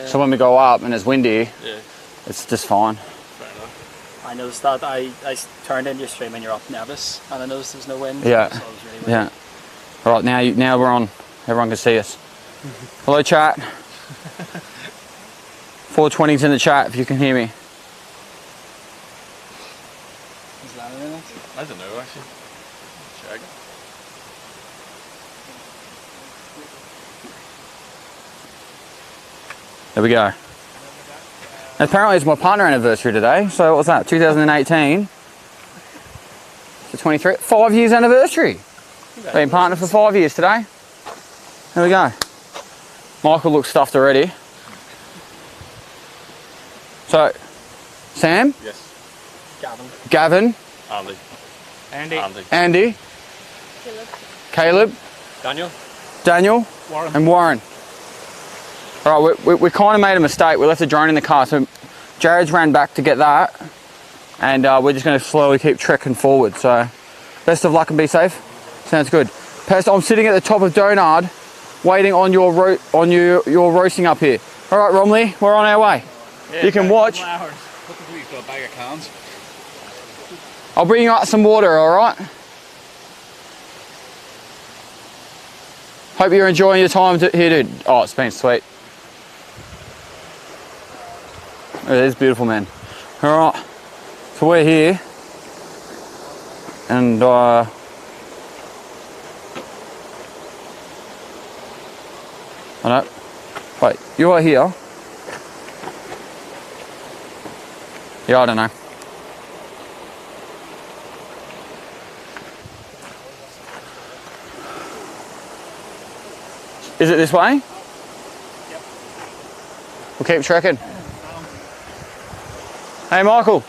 So when we go up and it's windy, it's just fine. Fair enough. I noticed that. I turned into your stream and you're up Nevis, and I noticed there's no wind. Yeah. So it was really weird. Yeah. All right, now we're on. Everyone can see us. Hello, chat. 420's in the chat if you can hear me. Is that in it? I don't know actually. Check. There we go. Apparently it's my partner anniversary today. So what was that? 2018. So 23. 5 years anniversary. Been partner for 5 years today. There we go. Michael looks stuffed already. So, Sam? Yes. Gavin? Andy. Caleb? Daniel? And Warren. All right, we kind of made a mistake. We left the drone in the car, so Jared's ran back to get that, and we're just going to slowly keep trekking forward. So, best of luck and be safe. Sounds good. Pest, I'm sitting at the top of Donard, waiting on your roasting up here. All right, Romley, we're on our way. Yeah, you can watch. I'll bring you out some water, all right? Hope you're enjoying your time here, dude. Oh, it's been sweet. It is beautiful, man. All right, so we're here, and I know. Wait, you are here? Yeah, I don't know. Is it this way? Yep. We'll keep trekking. Hey, Michael.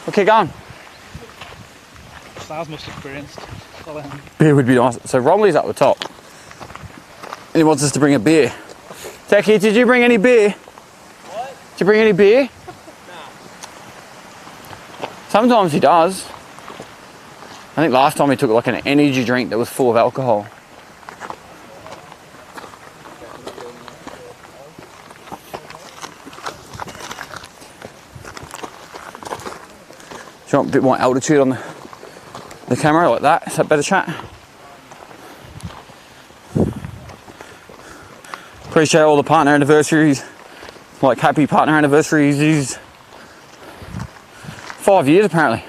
We'll keep going. Styles most experienced. Beer would be nice. So Romley's up the top. And he wants us to bring a beer. Techie, did you bring any beer? What? Did you bring any beer? No. Sometimes he does. I think last time he took like an energy drink that was full of alcohol. Do you want a bit more altitude on the camera like that? Is that better, chat? Appreciate all the partner anniversaries, like happy partner anniversaries. He's 5 years apparently.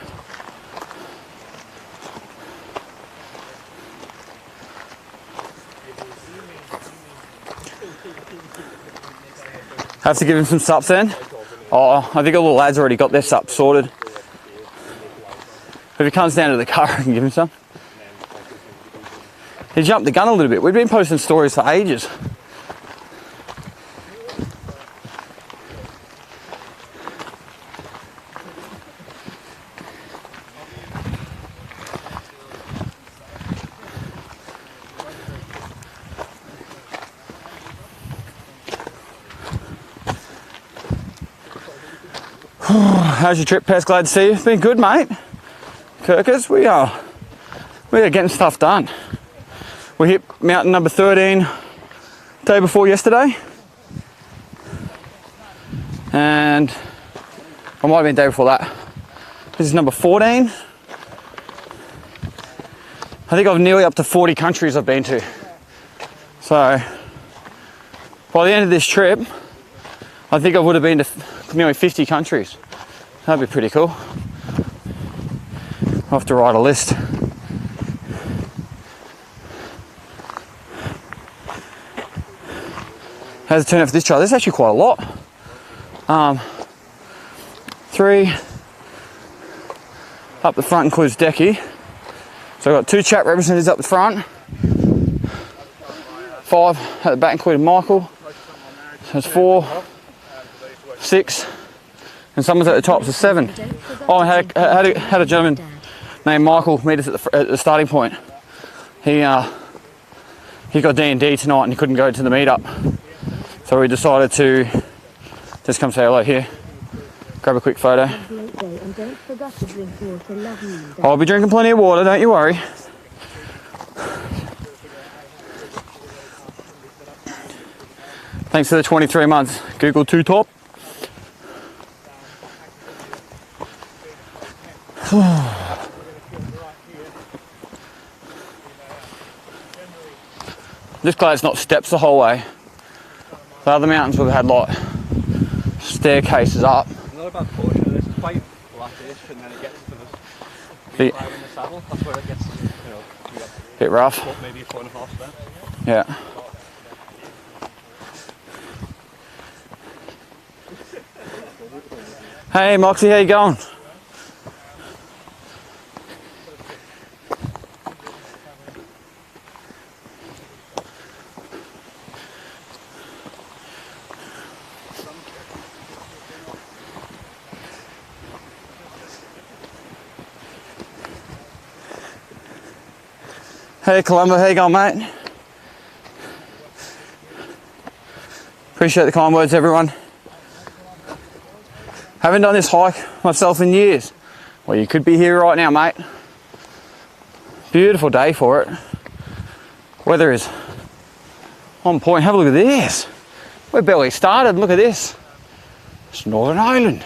Have to give him some sups then. Oh, I think all the lads already got their sups sorted. If he comes down to the car, I can give him some. He jumped the gun a little bit. We've been posting stories for ages. How's your trip, Pest? Glad to see you. It's been good, mate. Kirkers, we are getting stuff done. We hit mountain number 13 day before yesterday, and I might have been day before that. This is number 14. I think I've nearly up to 40 countries I've been to. So by the end of this trip, I think I would have been to nearly 50 countries. That'd be pretty cool. I'll have to write a list. How's it turn out for this trail? There's actually quite a lot. 3 up the front includes Decky. So I've got 2 chat representatives up the front. 5 at the back including Michael. So there's 4, 6, and someone's at the top, so 7. Oh, I had a gentleman named Michael meet us at the starting point. He got D&D tonight and he couldn't go to the meetup. So we decided to just come say hello here. Grab a quick photo. I'll be drinking plenty of water, don't you worry. Thanks for the 23 months. Google 2 top. Just glad it's not steps the whole way. The other mountains we've had like staircases up. Not a bad portion of this. It's quite flat-ish, and then it gets to the climb in the saddle. That's where it gets, you know, bit rough. Maybe 4.5 steps. Yeah. Hey Moxie, how you going? Hey Columbo, how you going, mate? Appreciate the kind words, everyone. Haven't done this hike myself in years. Well, you could be here right now, mate. Beautiful day for it. Weather is on point. Have a look at this. We're barely started. Look at this. It's Northern Ireland.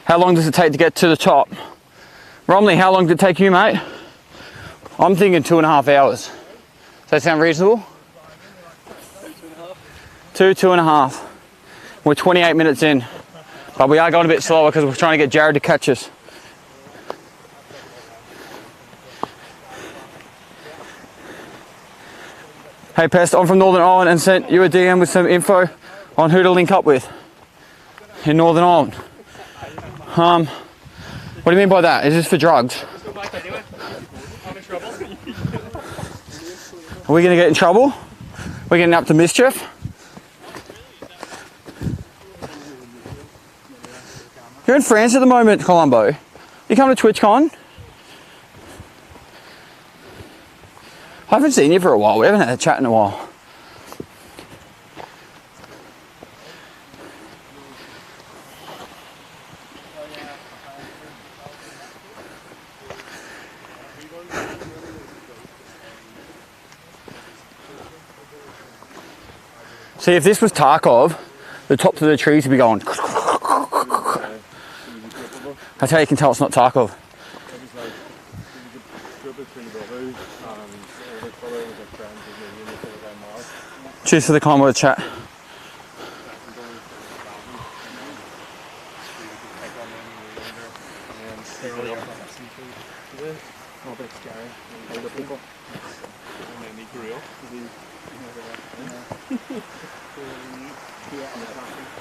How long does it take to get to the top? Romney, how long did it take you, mate? I'm thinking 2.5 hours. Does that sound reasonable? 2.5. We're 28 minutes in, but we are going a bit slower because we're trying to get Jared to catch us. Hey Pest, I'm from Northern Ireland and sent you a DM with some info on who to link up with in Northern Ireland. What do you mean by that? Is this for drugs? Are we going to get in trouble? We're getting up to mischief? You're in France at the moment, Columbo. You come to TwitchCon? I haven't seen you for a while. We haven't had a chat in a while. See, if this was Tarkov, the tops of the trees would be going. That's how you can tell it's not Tarkov. Cheers for the kind word, chat.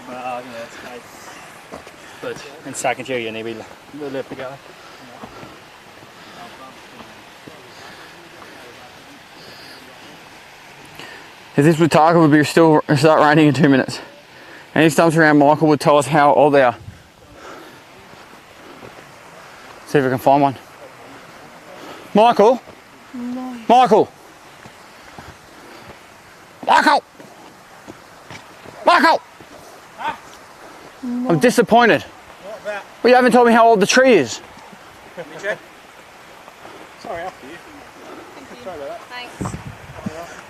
Well, yeah, it's nice. But in second year, uni, we live together. If this was Tarkov, it would be still start raining in 2 minutes. Any stumps around Michael would tell us how old they are. See if we can find one. Michael? No. Michael! Michael! Michael! Huh? No. I'm disappointed. What about? Well, you haven't told me how old the tree is. Can you check? Sorry, after you. Sorry about that. Thanks.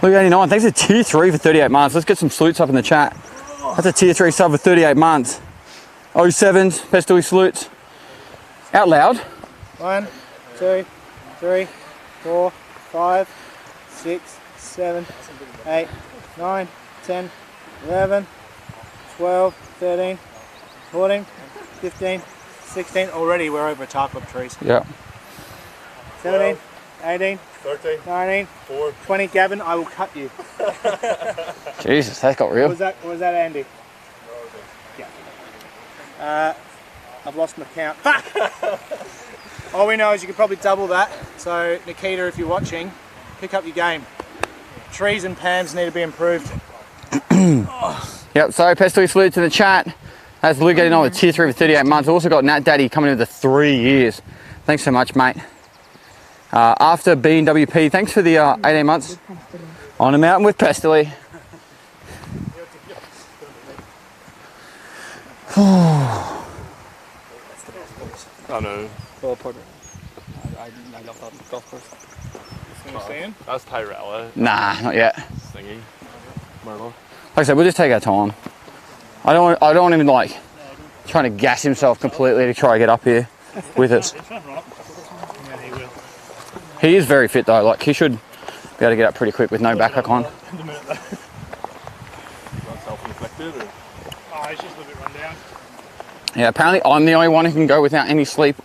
Look, 89. Thanks to tier 3 for 38 months. Let's get some salutes up in the chat. That's a tier 3 sub for 38 months. 07s, Pestily salutes. Out loud. 1, 2, 3, 4, 5, 6, 7, 8, 9, 10, 11, 12, 13, 14, 15, 16. Already we're over Tarkov trees. Yeah. 17, 18, 13, 19, 4, 20. Gavin, I will cut you. Jesus, that got real. Was that Andy? Yeah. I've lost my count. Fuck! All we know is you could probably double that. So Nikita, if you're watching, pick up your game. Trees and pans need to be improved. Yep, so Pestily salutes in the chat. That's Luke getting on with tier 3 for 38 months. Also got Nat Daddy coming in with the 3 years. Thanks so much, mate. After BNWP, thanks for the 18 months. On a mountain with Pestily. I know. Well, put it. I love that golf course. That's Tyrella. Nah, not yet. Thingy. Myrtle. Like I said, we'll just take our time. I don't want him like trying to gas himself completely to try to get up here with us. Yeah, he will. He is very fit though. Like he should be able to get up pretty quick with no backpack on. Not self-inflicted or? Oh, he's just a little bit run down. Yeah, apparently I'm the only one who can go without any sleep.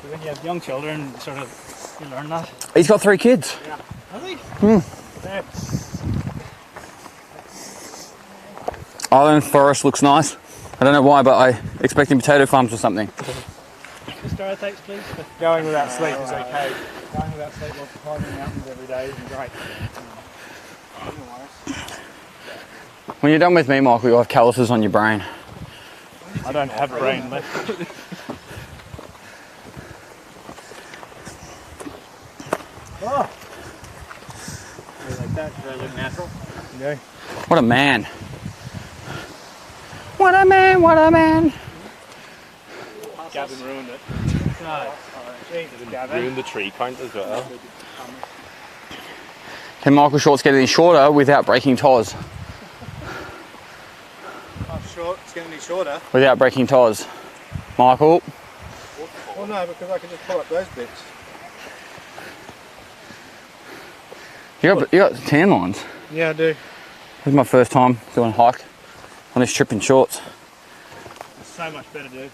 When you have young children, sort of, you learn that. He's got 3 kids. Yeah. Has he? Yeah. Island forest looks nice. I don't know why, but I expecting potato farms or something. Stereotypes, please. Going without sleep is okay. Going without sleep while climbing mountains every day is great. When you're done with me, Michael, you'll have calluses on your brain. I don't have a brain left. Oh. You like that? Does that look natural? Yeah. What a man. What a man, what a man. Gavin ruined it. No. Jesus, Gavin. Ruined the tree count as well. Can Michael Shorts get any shorter without breaking toes? I'm short. It's going to be shorter. Without breaking toes. Michael? Well, no, because I can just pull up those bits. You got tan lines. Yeah, I do. This is my first time doing a hike on this trip in shorts. It's so much better, dude.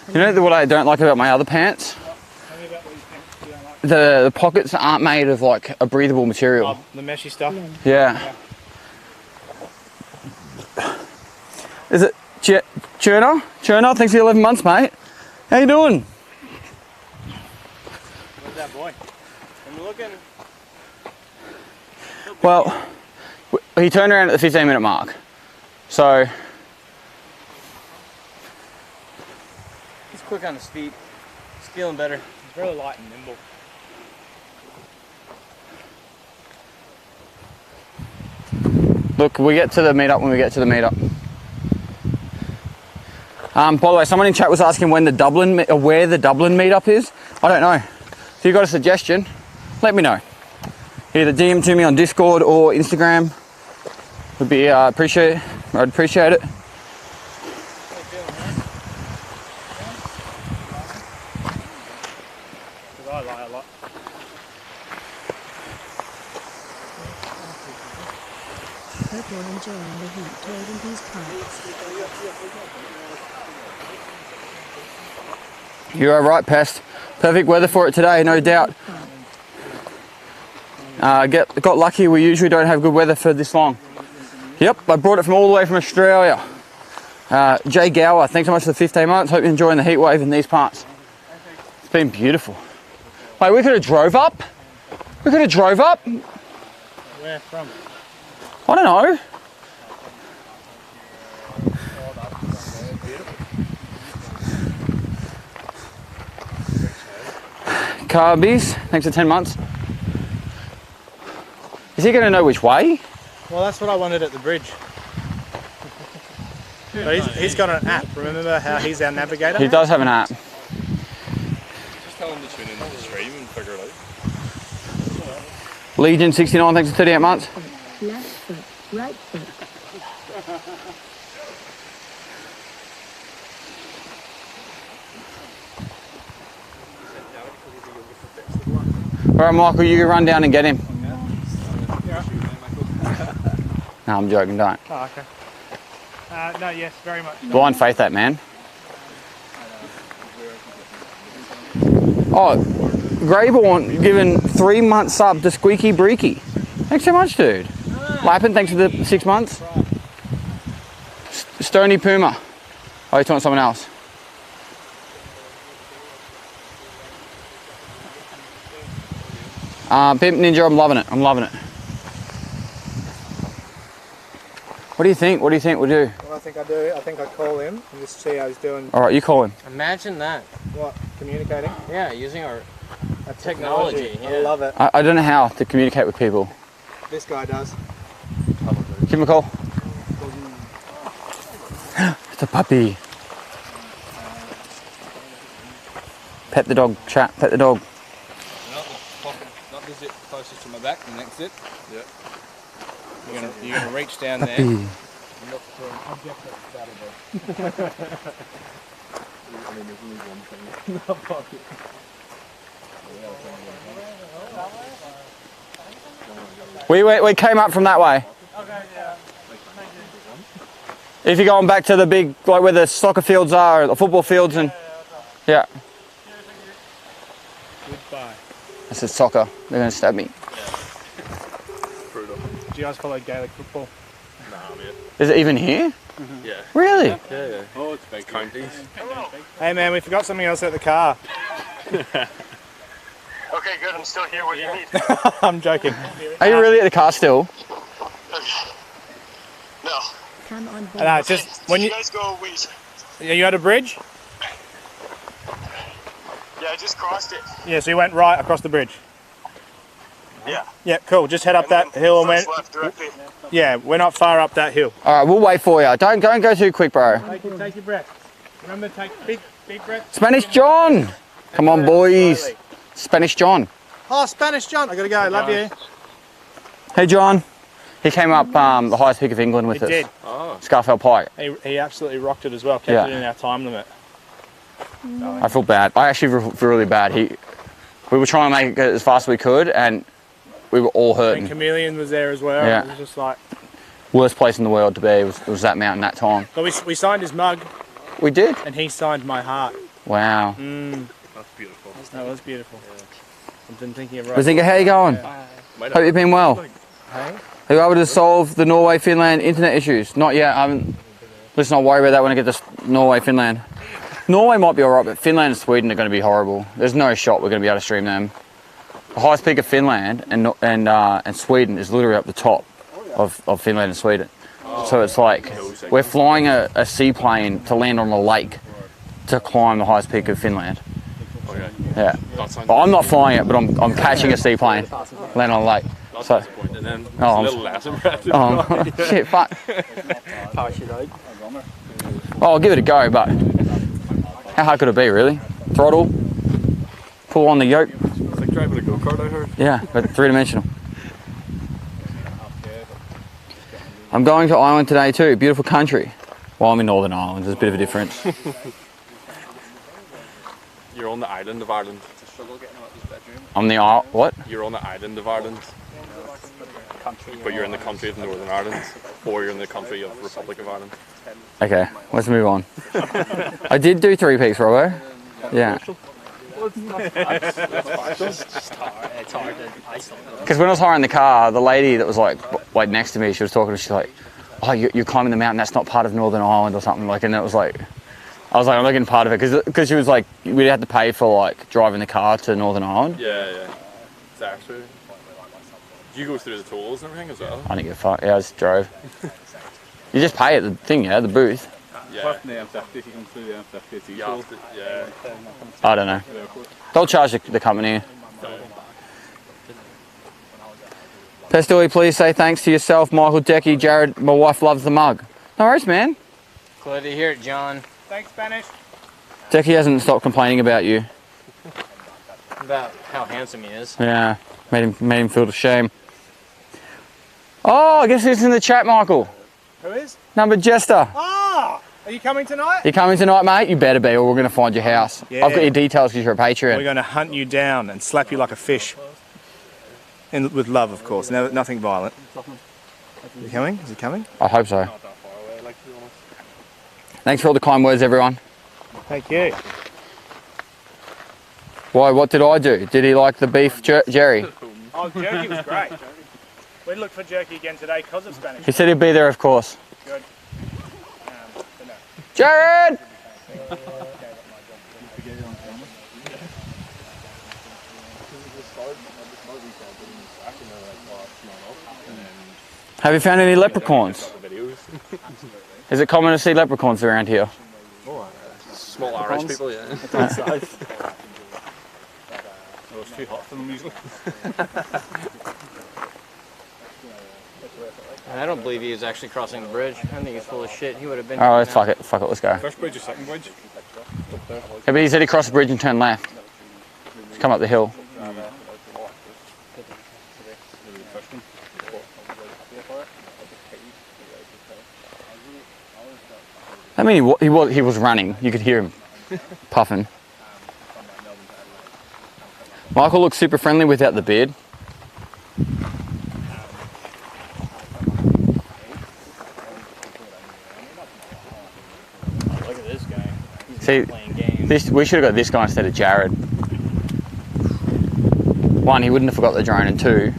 You know what I don't like about my other pants? Tell me about what you think you don't like. The pockets aren't made of like a breathable material. Oh, the meshy stuff. Yeah. Is it Churner? Churner, thanks for your 11 months, mate. How you doing? Where's that boy? I'm looking. Well, he turned around at the 15-minute mark. So, He's quick on his feet. He's feeling better. He's very light and nimble. look, we get to the meetup when we get to the meetup. By the way, someone in chat was asking when the where the Dublin meetup is. I don't know. If you've got a suggestion, let me know. Either DM to me on Discord or Instagram. Would be I'd appreciate it. Because I lie a lot. Hope you're enjoying the heat trading these parts. You are right, Pest. Perfect weather for it today, no doubt. Got lucky, we usually don't have good weather for this long. Yep, I brought it from all the way from Australia. Jay Gower, thanks so much for the 15 months. Hope you're enjoying the heat wave in these parts. It's been beautiful. Wait, we could have drove up? We could have drove up? Where from? I don't know. Carbies, thanks for 10 months. Is he going to know which way? Well, that's what I wanted at the bridge. So he's got an app. Remember how he's our navigator? He does have an app. Just tell him to tune into the stream and figure it out. Legion 69, thanks for 38 months. Left foot, right foot. All right, Michael, you can run down and get him. No, I'm joking, don't. Oh, okay. No, yes, very much. Blind faith that man. Oh, Greyborn giving 3 months sub to Squeaky Breaky. Thanks so much, dude. Lappin, thanks for the 6 months. Stony Puma. Oh, you're talking to someone else. Pimp Ninja, I'm loving it. I'm loving it. What do you think? What do you think we'll do? Well, I think I do. I think I call him and just see how he's doing. All right, you call him. Imagine that. What? Communicating? Yeah, using our That's technology. I love it. I don't know how to communicate with people. This guy does. Give him a call. It's a puppy. Pet the dog, chat. Pet the dog. Not the zip closest to my back, the next zip. Yeah. You're gonna reach down there and look for an object that's out of there. I mean, there's only one thing. No pocket. We came up from that way. Okay, yeah. If you're going back to the big, like where the soccer fields are, or the football fields, and yeah. Goodbye. I said soccer. They're gonna stab me. Do you guys follow Gaelic football? Nah, man. Is it even here? Yeah. Really? Yeah. Oh, it's big counties. Hey man, we forgot something else at the car. Okay, good. I'm still here. What do you need? I'm joking. Are you really at the car still? No. Come on board. No, just when you guys go, we. are you at a bridge? Yeah, I just crossed it. Yeah, so you went right across the bridge. Yeah. Yeah, cool. Just head up that hill and First went. left directly. Yeah, we're not far up that hill. All right, we'll wait for you. Don't go too quick, bro. Take your breath. Remember, take big breath. Spanish John. Come on, boys. Spanish John. Oh, Spanish John. I gotta go. Love you. Hey, John. He came up the highest peak of England with He us. did. Oh. Scarfell Pike. He absolutely rocked it as well. Kept Yeah. it in our time limit. I feel bad. I actually feel really bad. We were trying to make it as fast as we could, and we were all And hurting. Chameleon was there as well. Yeah. It was just like. Worst place in the world to be was that mountain that time. But we signed his mug, We did. and he signed my heart. Wow. That's beautiful. That was beautiful. I've been thinking of Bazinga, how you going? Hope you've been well. Are you able to solve the Norway-Finland internet issues? Not yet. Let's not worry about that when I get to Norway-Finland. Norway might be alright, but Finland and Sweden are going to be horrible. There's no shot we're going to be able to stream them. The highest peak of Finland and Sweden is literally up the top of Finland and Sweden. So it's like we're flying a seaplane to land on a lake to climb the highest peak of Finland. Okay. Yeah. That sounds But I'm not flying it, but I'm catching a seaplane, land on a lake. that's So, disappointing then. It's Oh, a little less impressive. shit, fuck. Oh, I'll give it a go, but how hard could it be, really? Throttle, pull on the yoke. It's like driving a go-kart, I heard. Yeah, but three-dimensional. I'm going to Ireland today too. Beautiful country. Well, I'm in Northern Ireland. There's a bit of a difference. You're on the island of Ireland. I'm the Isle. What? You're on the island of Ireland. But you're in the country of Northern Ireland. Or you're in the country of Republic of Ireland. Okay, let's move on. I did do 3 peaks, Robbo. Yeah. It's hard to isolate. Because when I was hiring the car, the lady that was like next to me, she was talking to, she's like, oh, you're climbing the mountain, that's not part of Northern Ireland or something, like, and it was like, I was like, I'm not getting part of it, because she was like, we had to pay for like driving the car to Northern Ireland. Yeah. It's actually. Do you go through the tolls and everything as well? I didn't give a fuck, yeah, I just drove. You just pay at the thing, yeah, the booth. Yeah. I don't know. They'll charge the company. Pestily, please say thanks to yourself, Michael, Decky, Jared. My wife loves the mug. No worries, man. Glad to hear it, John. Thanks, Spanish. Decky hasn't stopped complaining about you. About how handsome he is. Yeah, made him feel shame. Oh, I guess he's in the chat, Michael. Who is? Number Jester. Ah! Are you coming tonight? You coming tonight, mate? You better be, or we're going to find your house. Yeah. I've got your details because you're a We're Patreon. going to hunt you down and slap you like a fish. With love, of course. Nothing violent. Is he coming? Is he coming? I hope so. Thanks for all the kind words, everyone. Thank you. Why, what did I do? Did he like the beef jerry? Oh, jerky was great. We looked for jerky again today because of Spanish. He said he'd be there, of course. Good. But no. Jared! Have you found any leprechauns? Is it common to see leprechauns around here? Small Irish people, yeah. It was too hot for them usually. I don't believe he was actually crossing the bridge. I think he's full of shit. He would have been. Alright, fuck it, let's go. First bridge or second bridge? Yeah, but he said he crossed the bridge and turned left. come up the hill. I mean, he was running. You could hear him puffing. Michael looks super friendly without the beard. Look at this guy. He's See, not playing games. we should have got this guy instead of Jared. One, he wouldn't have forgot the drone, and two,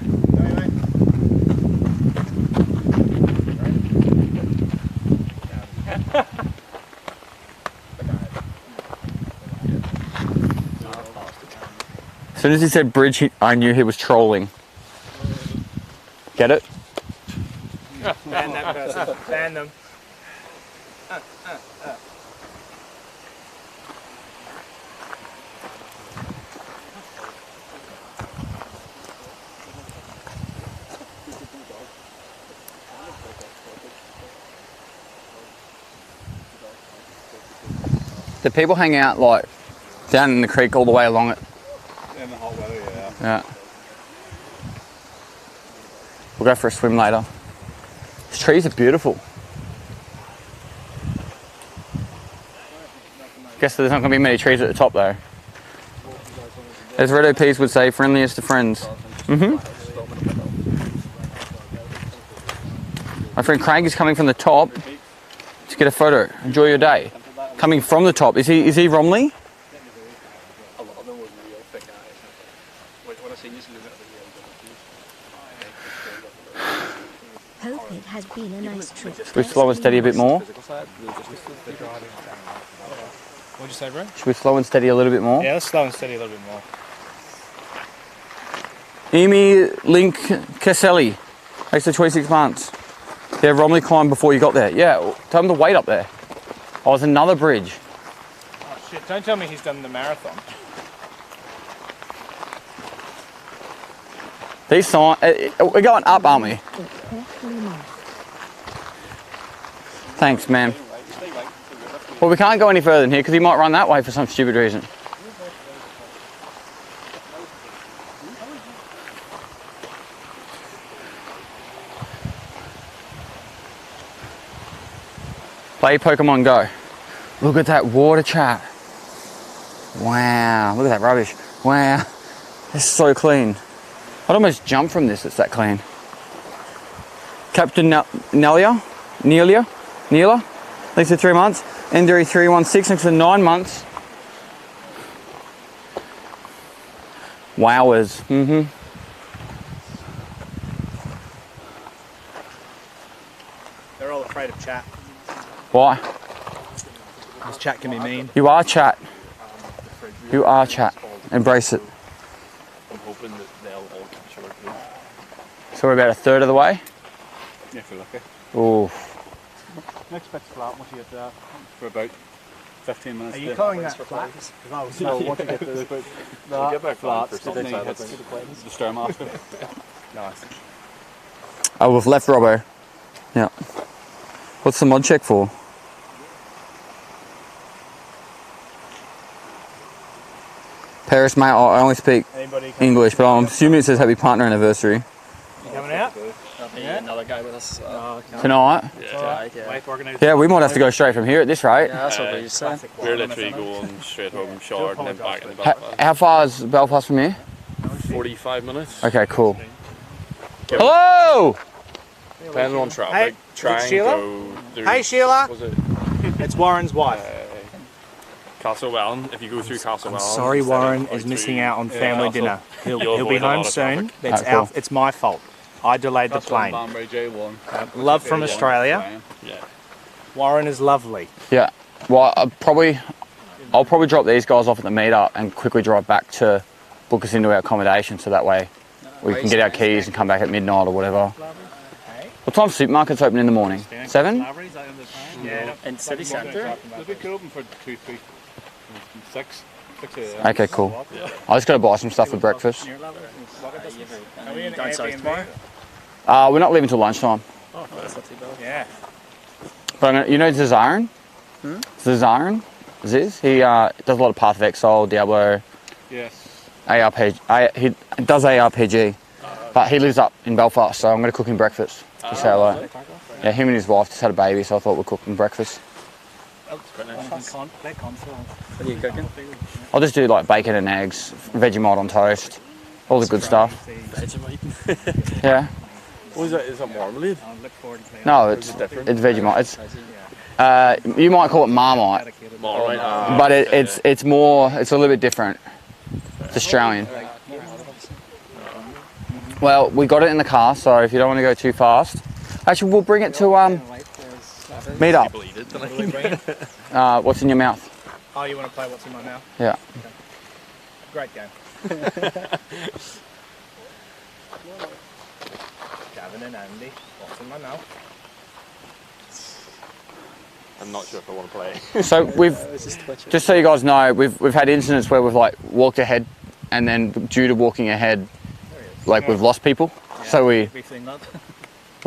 as soon as he said bridge, I knew he was trolling. Get it? Ban that person. Ban them. Do people hang out like down in the creek all the way along it? In the hot weather, yeah. Yeah. We'll go for a swim later. These trees are beautiful. Guess there's not going to be many trees at the top though. As Red OPs would say, friendliest to friends. My friend Craig is coming from the top to get a photo. Enjoy your day. Coming from the top. Is he Romley? Hope it has been a nice trip. Should we slow and steady a bit more? What'd you say, bro? Should we slow and steady a little bit more? Yeah, let's slow and steady a little bit more. Amy Link Pestily. Thanks for 26 months. Yeah, Romley climbed before you got there. Yeah, tell him to wait up there. Oh, there's another bridge. Oh shit, don't tell me he's done the marathon. These signs, we're going up, aren't we? Thanks, man. Well, we can't go any further than here because he might run that way for some stupid reason. Play Pokemon Go. Look at that water, chat. Wow, look at that rubbish. Wow, it's so clean. I'd almost jump from this, it's that clean. Captain Nelia, thanks for 3 months. Endery 316, thanks for 9 months. Wowers, They're all afraid of chat. Why? Because chat can be mean. You are chat. You are chat. Embrace it. I'm hoping that they'll all capture it. So we're about a third of the way? Yeah, if we're lucky. Ooh. Next bit's flat once you get there. For about 15 minutes. Are you calling that flat? No, once you get there, about no, get back flat. Then he hits the Stairmaster. Nice. Oh, we've left Robbo. Yeah. What's the mod check for? Paris, mate, I only speak English, but I'm assuming it says happy partner anniversary. You coming out? Yeah, another guy with us. Tonight? Yeah, we might have to go straight from here at this rate. Yeah, that's what we said. We're literally going straight home, showered, and then back in the Belfast. How far is Belfast from here? 45 minutes. Okay, cool. Hello! Depending on traffic, Hey, try and Sheila? go through. Hey, Sheila. Was it It's Warren's wife. Castlewellan? If you go through Castlewellan. Sorry, instead of Warren going is through missing out on family Castle, dinner. you'll He'll be avoid a lot home of soon. traffic. It's Alright, cool. it's my fault. I delayed the plane. J1. Love from Australia. Yeah. Warren is lovely. Yeah. Well, I'll probably drop these guys off at the meetup and quickly drive back to book us into our accommodation so that way we can get our keys and come back at midnight or whatever. What time's supermarkets open in the morning? 7? Yeah. In city centre? They could open for 2, 3, 6. 6 a.m. Okay, cool. I just got to buy some stuff for breakfast. Are we in Down south Airbnb? tomorrow? We're not leaving till lunchtime. Oh, that's not too bad. Yeah. But you know Zazarin? Zazarin? Ziz? He does a lot of Path of Exile, Diablo. Yes. he does ARPG, but he lives up in Belfast, so I'm going to cook him breakfast. Just say hello. Yeah, him and his wife just had a baby, so I thought we'd cook him breakfast. What are you cooking? I'll just do like bacon and eggs, Vegemite on toast, all the good stuff. Vegemite. Yeah. What is that? Is that marmalade? No, it's Vegemite. It's you might call it Marmite, but it's more. It's a little bit different. It's Australian. Well, we got it in the car, so if you don't want to go too fast, actually we'll bring it to meet up. What's in your mouth? Oh, you want to play what's in my mouth? Yeah. Okay. Great game. Gavin and Andy, what's in my mouth? I'm not sure if I want to play. So we've, just so you guys know, we've had incidents where we've like walked ahead, and then due to walking ahead, like we've lost people. Yeah, so we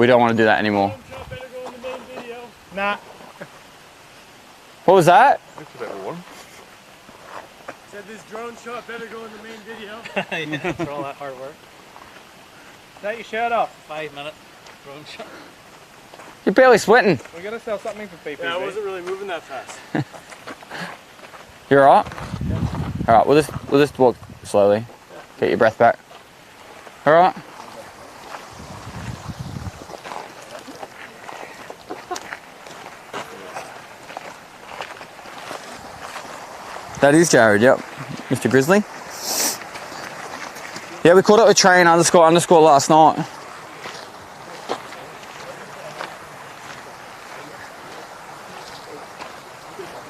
don't want to do that anymore. Nah. What was that? It's a bit warm. Said this drone shot better go in the main video. Yeah, for all that hard work. Take your shirt off. 5 minute drone shot. You're barely sweating. We're gonna sell something for people. Yeah, I wasn't really moving that fast. You're alright? Alright, we'll just walk slowly. Get your breath back. Alright? That is Jared, yep. Mr. Grizzly. Yeah, we caught up with train __ last night.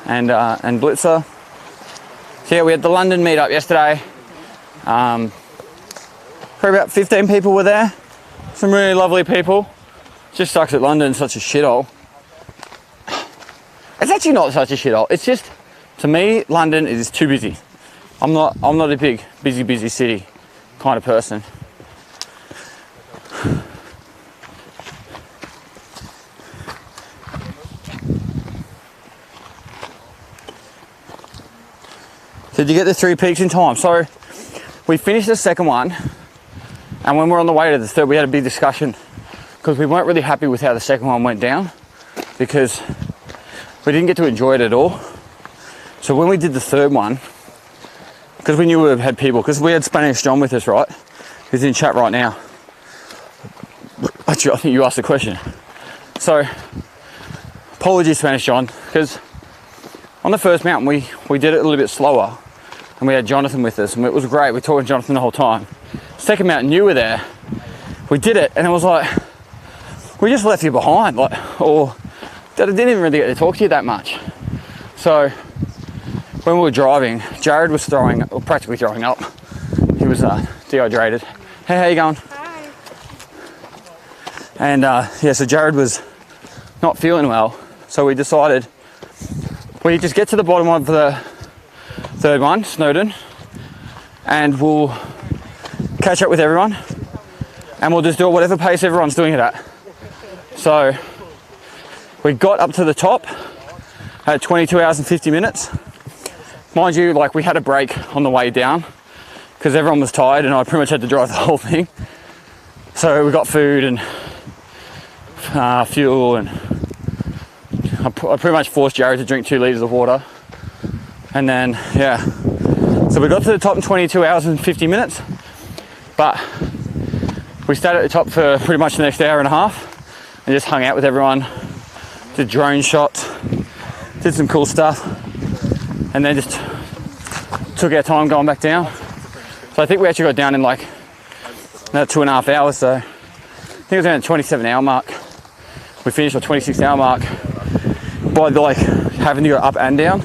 And Blitzer. So yeah, we had the London meetup yesterday. Probably about 15 people were there. Some really lovely people. Just sucks that London's such a shithole. It's actually not such a shithole. It's just, to me, London is too busy. I'm not a big busy city kind of person. Did you get the 3 peaks in time? So we finished the second one, and when we were on the way to the third, we had a big discussion because we weren't really happy with how the second one went down because we didn't get to enjoy it at all. So when we did the third one, because we knew we had people, because we had Spanish John with us, right? Who's in chat right now. Actually, I think you asked the question. So, apologies, Spanish John, because on the first mountain we did it a little bit slower, and we had Jonathan with us, and it was great. We talked to Jonathan the whole time. Second mountain, you were there. We did it, and it was like we just left you behind, or that I didn't even really get to talk to you that much. So when we were driving, Jared was practically throwing up. He was dehydrated. Hey, how you going? Hi. And yeah, so Jared was not feeling well, so we decided we just get to the bottom of the third one, Snowdon, and we'll catch up with everyone, and we'll just do it whatever pace everyone's doing it at. So we got up to the top at 22 hours and 50 minutes. Mind you, like we had a break on the way down because everyone was tired and I pretty much had to drive the whole thing. So we got food and fuel, and I pretty much forced Jared to drink 2 litres of water. And then, yeah. So we got to the top in 22 hours and 50 minutes, but we stayed at the top for pretty much the next hour and a half and just hung out with everyone, did drone shots, did some cool stuff, and then just took our time going back down. So I think we actually got down in like another 2.5 hours, so I think it was around the 27-hour mark. We finished our 26-hour mark by like having to go up and down,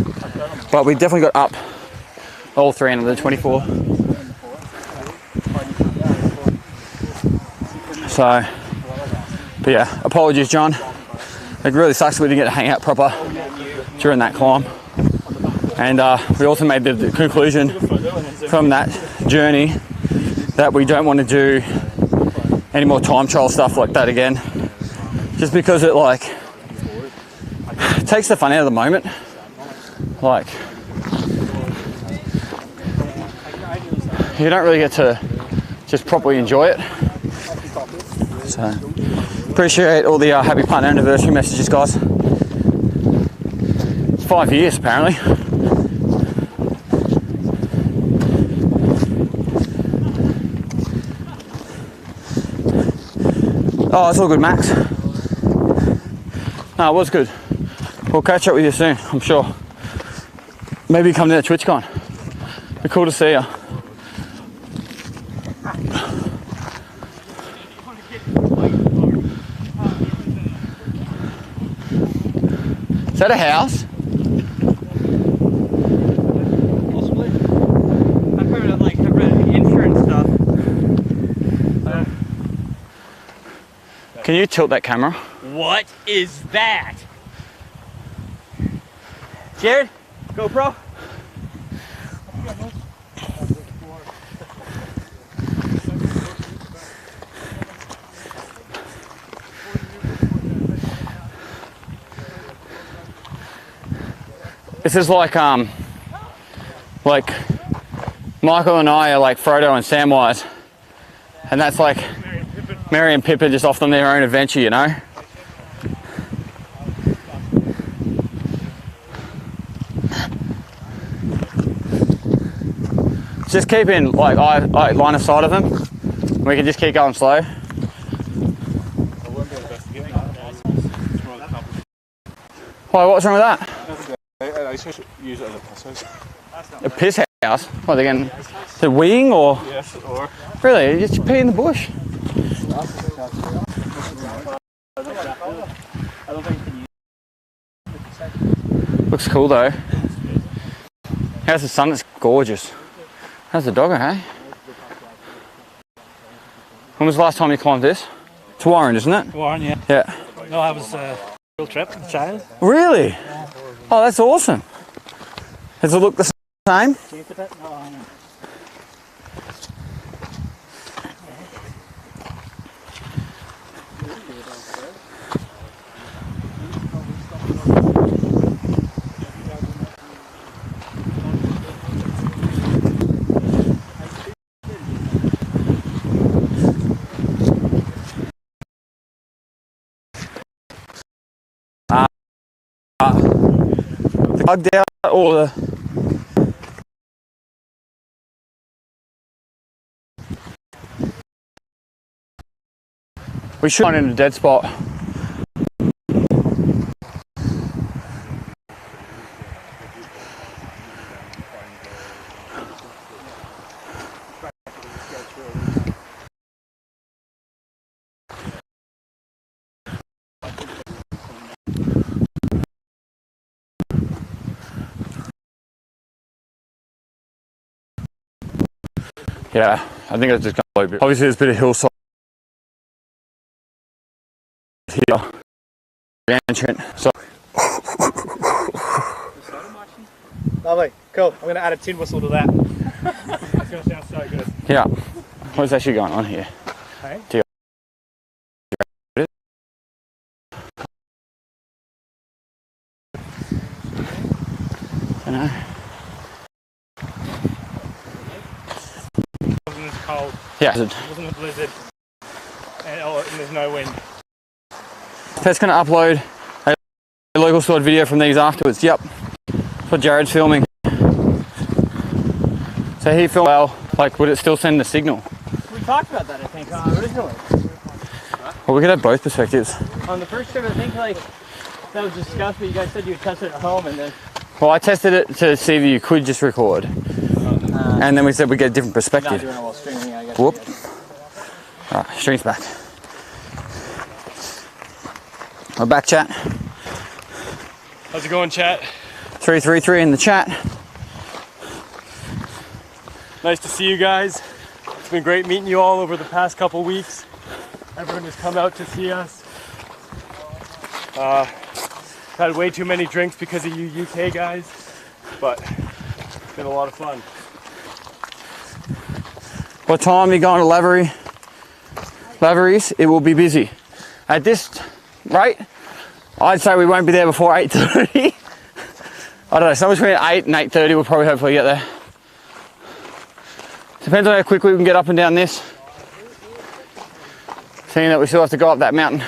but we definitely got up all 3 out of the 24. So, but yeah, apologies, John. It really sucks that we didn't get to hang out proper during that climb. And we also made the conclusion from that journey that we don't want to do any more time trial stuff like that again, just because it like takes the fun out of the moment. Like, you don't really get to just properly enjoy it. So, appreciate all the happy partner anniversary messages, guys. It's 5 years apparently. Oh, it's all good, Max. No, it was good. We'll catch up with you soon, I'm sure. Maybe come down to TwitchCon. Be cool to see you. Is that a house? Possibly. I've heard of like, I've read insurance stuff. Can you tilt that camera? What is that? Jared, GoPro? This is like Michael and I are like Frodo and Samwise, and that's like Merry and Pippin just off on their own adventure, you know. Just keep in like line of sight of them. We can just keep going slow. Why? What's wrong with that? I just use it as a piss house. A piss house? What, they're getting the weeing or? Yes, or Really? You just pee in the bush? Looks cool though. How's the sun? It's gorgeous. How's the doggo, hey? When was the last time you climbed this? It's Warren, isn't it? Warren, yeah. Yeah. No, I was field trip with a child. Really? Oh, that's awesome. Does it look the same? Hugged out all the we should find in a dead spot. Yeah, I think it's just going to blow a bit. Obviously there's a bit of hillside here. Entrance. So Lovely, cool. I'm going to add a tin whistle to that. It's going to sound so good. yeah. What's actually going on here? Hey? Do you I know. It wasn't as cold. Yeah. It wasn't a blizzard. And there's no wind. Pet's going to upload a local sword video from these afterwards. Yep. That's what Jared's filming. So he filmed well, like would it still send the signal? We talked about that, I think, originally. Well, we could have both perspectives. On the first trip, I think like that was discussed, but you guys said you would test it at home and then... Well, I tested it to see if you could just record. And then we said we get a different Not perspective. doing it while streaming, I guess. Whoop. Alright, stream's back. We're back, chat. How's it going, chat? 333 in the chat. Nice to see you guys. It's been great meeting you all over the past couple weeks. Everyone has come out to see us. Had way too many drinks because of you UK guys, but it's been a lot of fun. What time are you going to Lavery's? It will be busy. At this rate, I'd say we won't be there before 8:30. I don't know, somewhere between 8 and 8:30 we'll probably hopefully get there. Depends on how quickly we can get up and down this. Seeing that we still have to go up that mountain.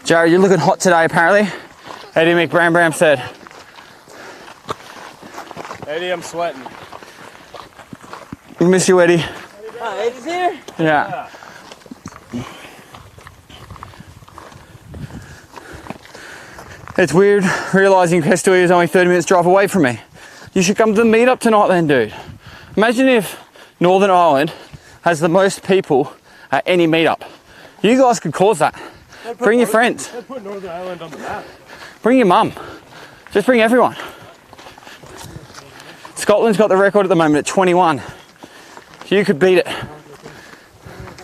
Jared, you're looking hot today apparently. Eddie McBram said. Eddie, I'm sweating. We miss you, Eddie. Oh, Eddie's here? Yeah. It's weird realising Pestily is only 30 minutes drive away from me. You should come to the meetup tonight then, dude. Imagine if Northern Ireland has the most people at any meetup. You guys could cause that. Bring your friends. Let's put Northern Ireland on the map. Bring your mum. Just bring everyone. Scotland's got the record at the moment at 21. You could beat it.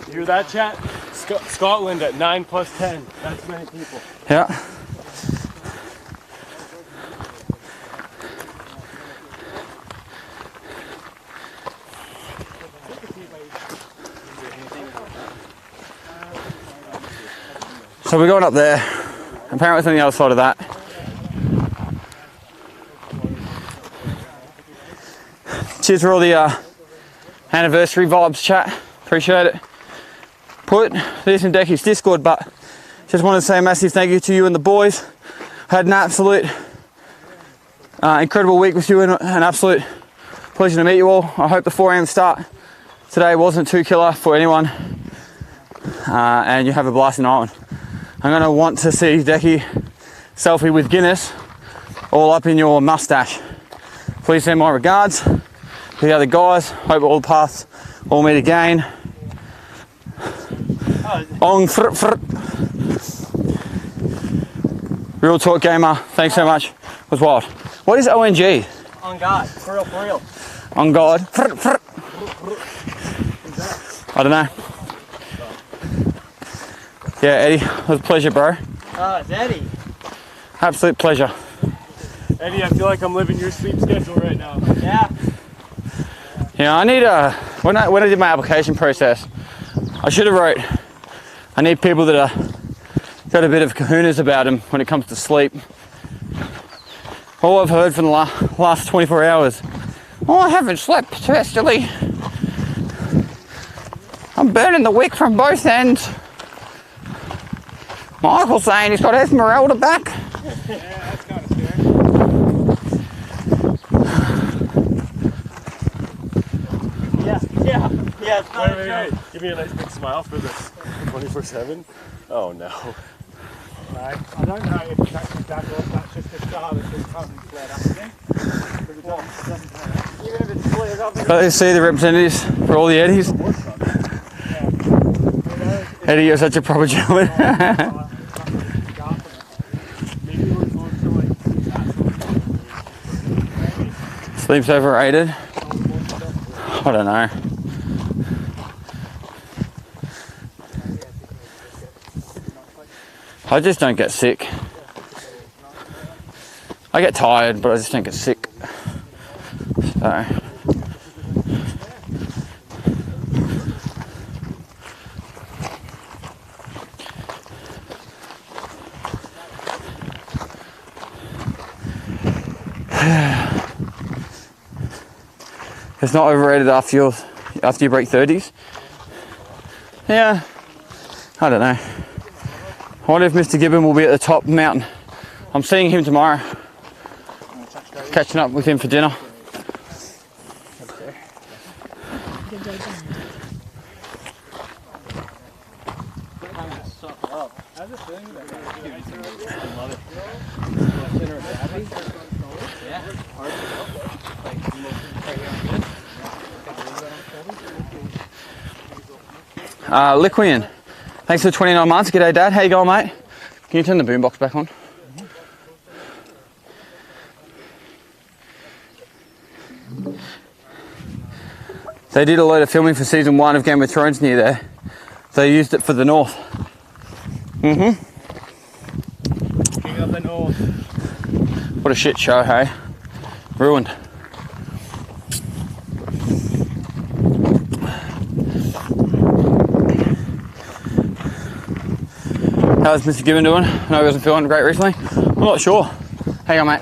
You hear that, chat? Scotland at 9 plus 10. That's many people. Yeah. So we're going up there. Apparently it's on the other side of that. Cheers for all the anniversary vibes, chat. Appreciate it. Put this in Decky's Discord, but just want to say a massive thank you to you and the boys. Had an absolute incredible week with you and an absolute pleasure to meet you all. I hope the 4 AM start today wasn't too killer for anyone and you have a blast in Ireland. I'm going to want to see Decky selfie with Guinness all up in your mustache. Please send my regards to the other guys. Hope all the paths all meet again. Ong fr fr. Real talk gamer, thanks so much. It was wild. What is ONG? On God, for real. On God. Fr fr. I don't know. Yeah, Eddie, it was a pleasure, bro. Oh, it's Eddie. Absolute pleasure. Eddie, I feel like I'm living your sleep schedule right now. Yeah. Yeah, I need when I did my application process, I should have wrote, I need people that are got a bit of kahunas about them when it comes to sleep. All I've heard from the last 24 hours, oh, I haven't slept, Pestily. I'm burning the wick from both ends. Michael's saying he's got Esmeralda back. Yeah, that's kind of scary. Yeah, it's not Wait. Give me a nice big smile for this 24/7. Oh no. Right. I don't know if it's actually done or if that's just a star that's been totally flared up again. But it doesn't hurt. Even if it's flared up. Got to see the representatives for all the Eddies. Eddie, you're such a proper gentleman. Sleep's overrated. I don't know. I just don't get sick. I get tired, but I just don't get sick. So. It's not overrated after you break 30s. Yeah, I don't know. I wonder if Mr. Gibbon will be at the top mountain. I'm seeing him tomorrow. Catching up with him for dinner. Liquian, thanks for 29 months. G'day, Dad. How you going, mate? Can you turn the boombox back on? They did a load of filming for season 1 of Game of Thrones near there. They used it for the North. King of the North. What a shit show, hey? Ruined. How's Mr. Gibbon doing? I know he wasn't feeling great recently. I'm not sure. Hang on, mate.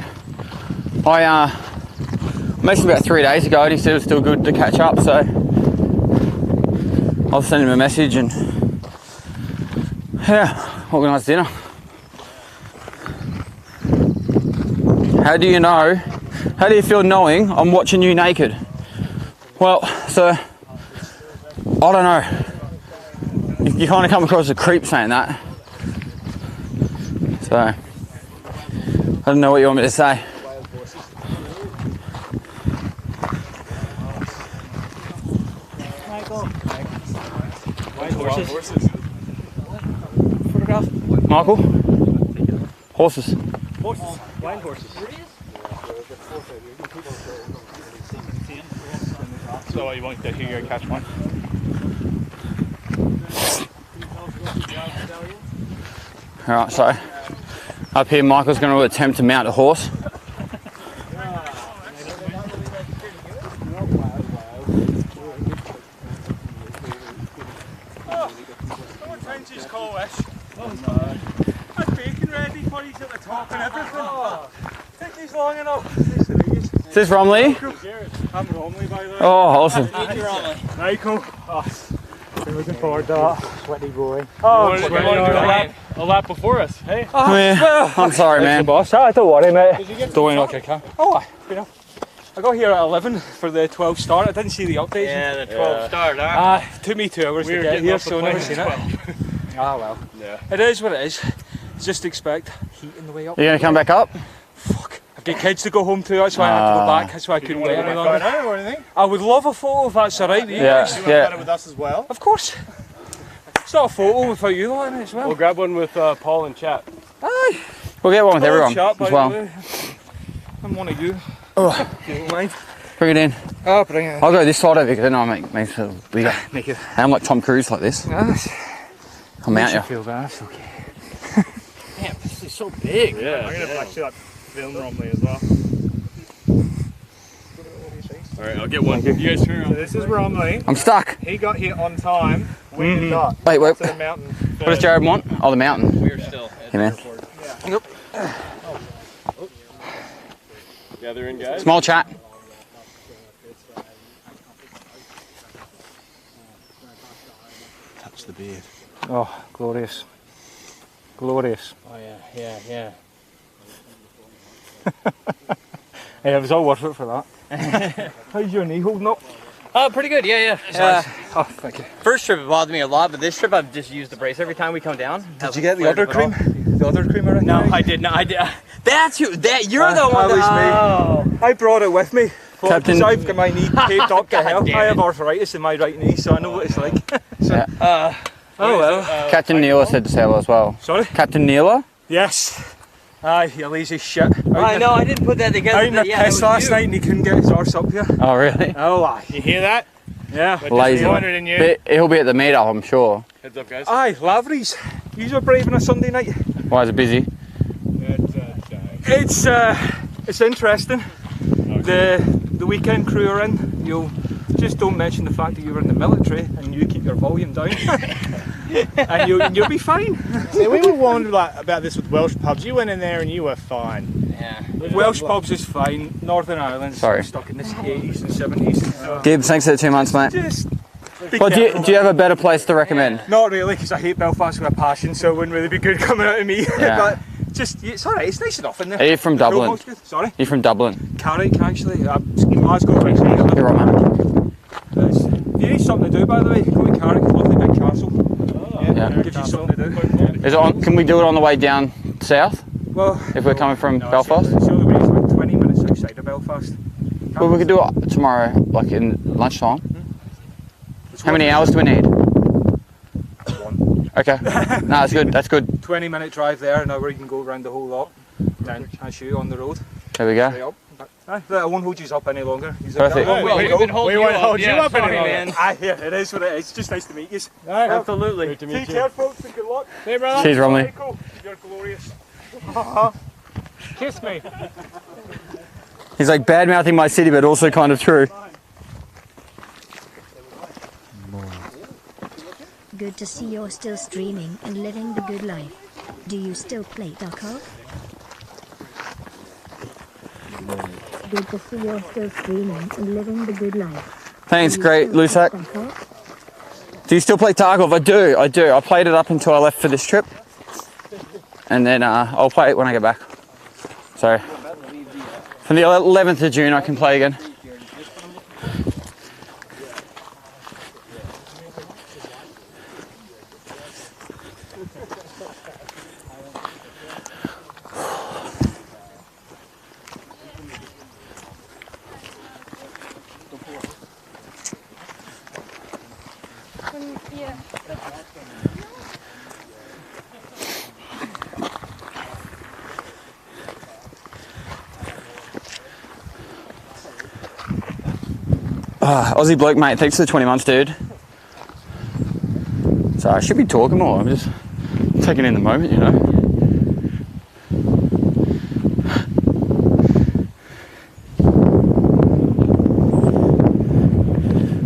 messaged about 3 days ago and he said it was still good to catch up, so I'll send him a message and yeah, organise dinner. How do you feel knowing I'm watching you naked? Well, sir, I don't know. You kind of come across as a creep saying that. So, I don't know what you want me to say. Wild horses. Photograph. Michael? Horses. Horses. Wild horses. So you want to here go catch one? Alright, so up here Michael's going to attempt to mount a horse. Is this Romley? I'm Romley, by the way. Oh, awesome. Michael. Oh, been looking forward to that. Sweaty boy. Oh, you want to do a lap before us, hey? Oh, yeah. I'm sorry, man. Boss, don't worry, mate. Don't worry, okay, Cam. Oh, I got here at 11 for the 12 start. I didn't see the update. Yeah, the 12 start, huh? It took me 2 hours to get here, so I've never seen it. Ah, well. Yeah. It is what it is. Just expect heat in the way up. Are you going to come back up? Fuck. I've got kids to go home to, that's why I had to go back. That's why I couldn't wait any longer. Photo or anything? I would love a photo if that's alright with you guys. You want a photo with us as well? Of course. It's not a photo without you lot in it as well. We'll grab one with Paul and Chat. Aye. We'll get one with everyone Chat, as well. I'm one of you. Oh. You don't mind? Bring it in. Oh, bring it in. I'll go this side over because then I'll make it a little bigger. Make it. I'm like Tom Cruise like this. Nice. I'll mount you. Feel bad, it's okay. Damn, this is so big. Yeah. I'm going to actually film Romley as well. Alright, I'll get one. You guys turn around. So this is Romley. I'm stuck. He got here on time. We did not. Wait, wait. To the mountain. What does Jared want? Oh, the mountain. We're still at Hey, man. the airport. Yep. Gather in, guys. Small chat. Touch the beard. Oh, glorious. Glorious. Oh yeah, yeah. Yeah, it was all worth it for that. How's your knee holding up? Oh, pretty good, yeah. Oh, thank you. First trip it bothered me a lot, but this trip I've just used the brace every time we come down. Did you get the other cream? The other cream around? No, I did not. That's you. You're the one that was me. I brought it with me. Captain- Because I've got my knee taped up to hell. damn I have it. arthritis in my right knee, so I know what it's like. Yeah. Oh well. Captain Neela said to say hello as well. Sorry? Captain Neela? Yes. Aye, you lazy shit. I know, I didn't put that together. Out in the piss last night and he couldn't get his arse up here. Oh, really? Oh, aye. You hear that? Yeah. Lazy. Disappointed in you. But he'll be at the meetup, I'm sure. Heads up, guys. Aye, Lavery's. You were brave on a Sunday night. Why is it busy? It's interesting. The weekend crew are in. You'll just don't mention the fact that you were in the military and you keep your volume down. and you'll be fine. See, we were warned about this with Welsh pubs. You went in there and you were fine. Yeah. Welsh pubs is fine. Northern Ireland's Sorry. stuck in the 80s and 70s. Gibbs, thanks for the 2 months, mate. Just be Well, do careful. you have a better place to recommend? Not really, because I hate Belfast with a passion, so it wouldn't really be good coming out of me. Yeah. But just, it's alright, it's nice enough in there. Are you from The Dublin? robot's good. Sorry? You're from Dublin. Carrick, actually. Glasgow, actually. You're right, man. If you need something to do, by the way, go to Carrick, lovely big castle. Yeah. Gives you something to do. Is it on, can we do it on the way down south? Well, If we're coming from no, Belfast? It's the only way, it's like 20 minutes outside of Belfast. Well, we could do it tomorrow, like in lunchtime. It's How many worth hours do we need? One. Okay. No, that's good. That's good. 20-minute drive there, an hour you can go around the whole lot. Then I shoot on the road. There we go. Straight up. I won't hold you up any longer. Perfect. Well, Well, we've been holding we you won't up. hold you Yeah, up any sorry, longer. man. Aye, yeah, it is what it is. It's just nice to meet you. Absolutely. Great to meet Take you. care, folks, and good luck. Hey, brother. Cheers, Romley. Michael, you're glorious. Kiss me. He's like bad mouthing my city, but also kind of true. Good to see you're still streaming and living the good life. Do you still play Duck Off? good to see you're still screaming and living the good life. Thanks, great, Lusak. Do you still play Tarkov? I do. I played it up until I left for this trip. And then I'll play it when I get back. So, from the 11th of June I can play again. Aussie bloke, mate, thanks for the 20 months, dude. So I should be talking more, I'm just taking in the moment, you know.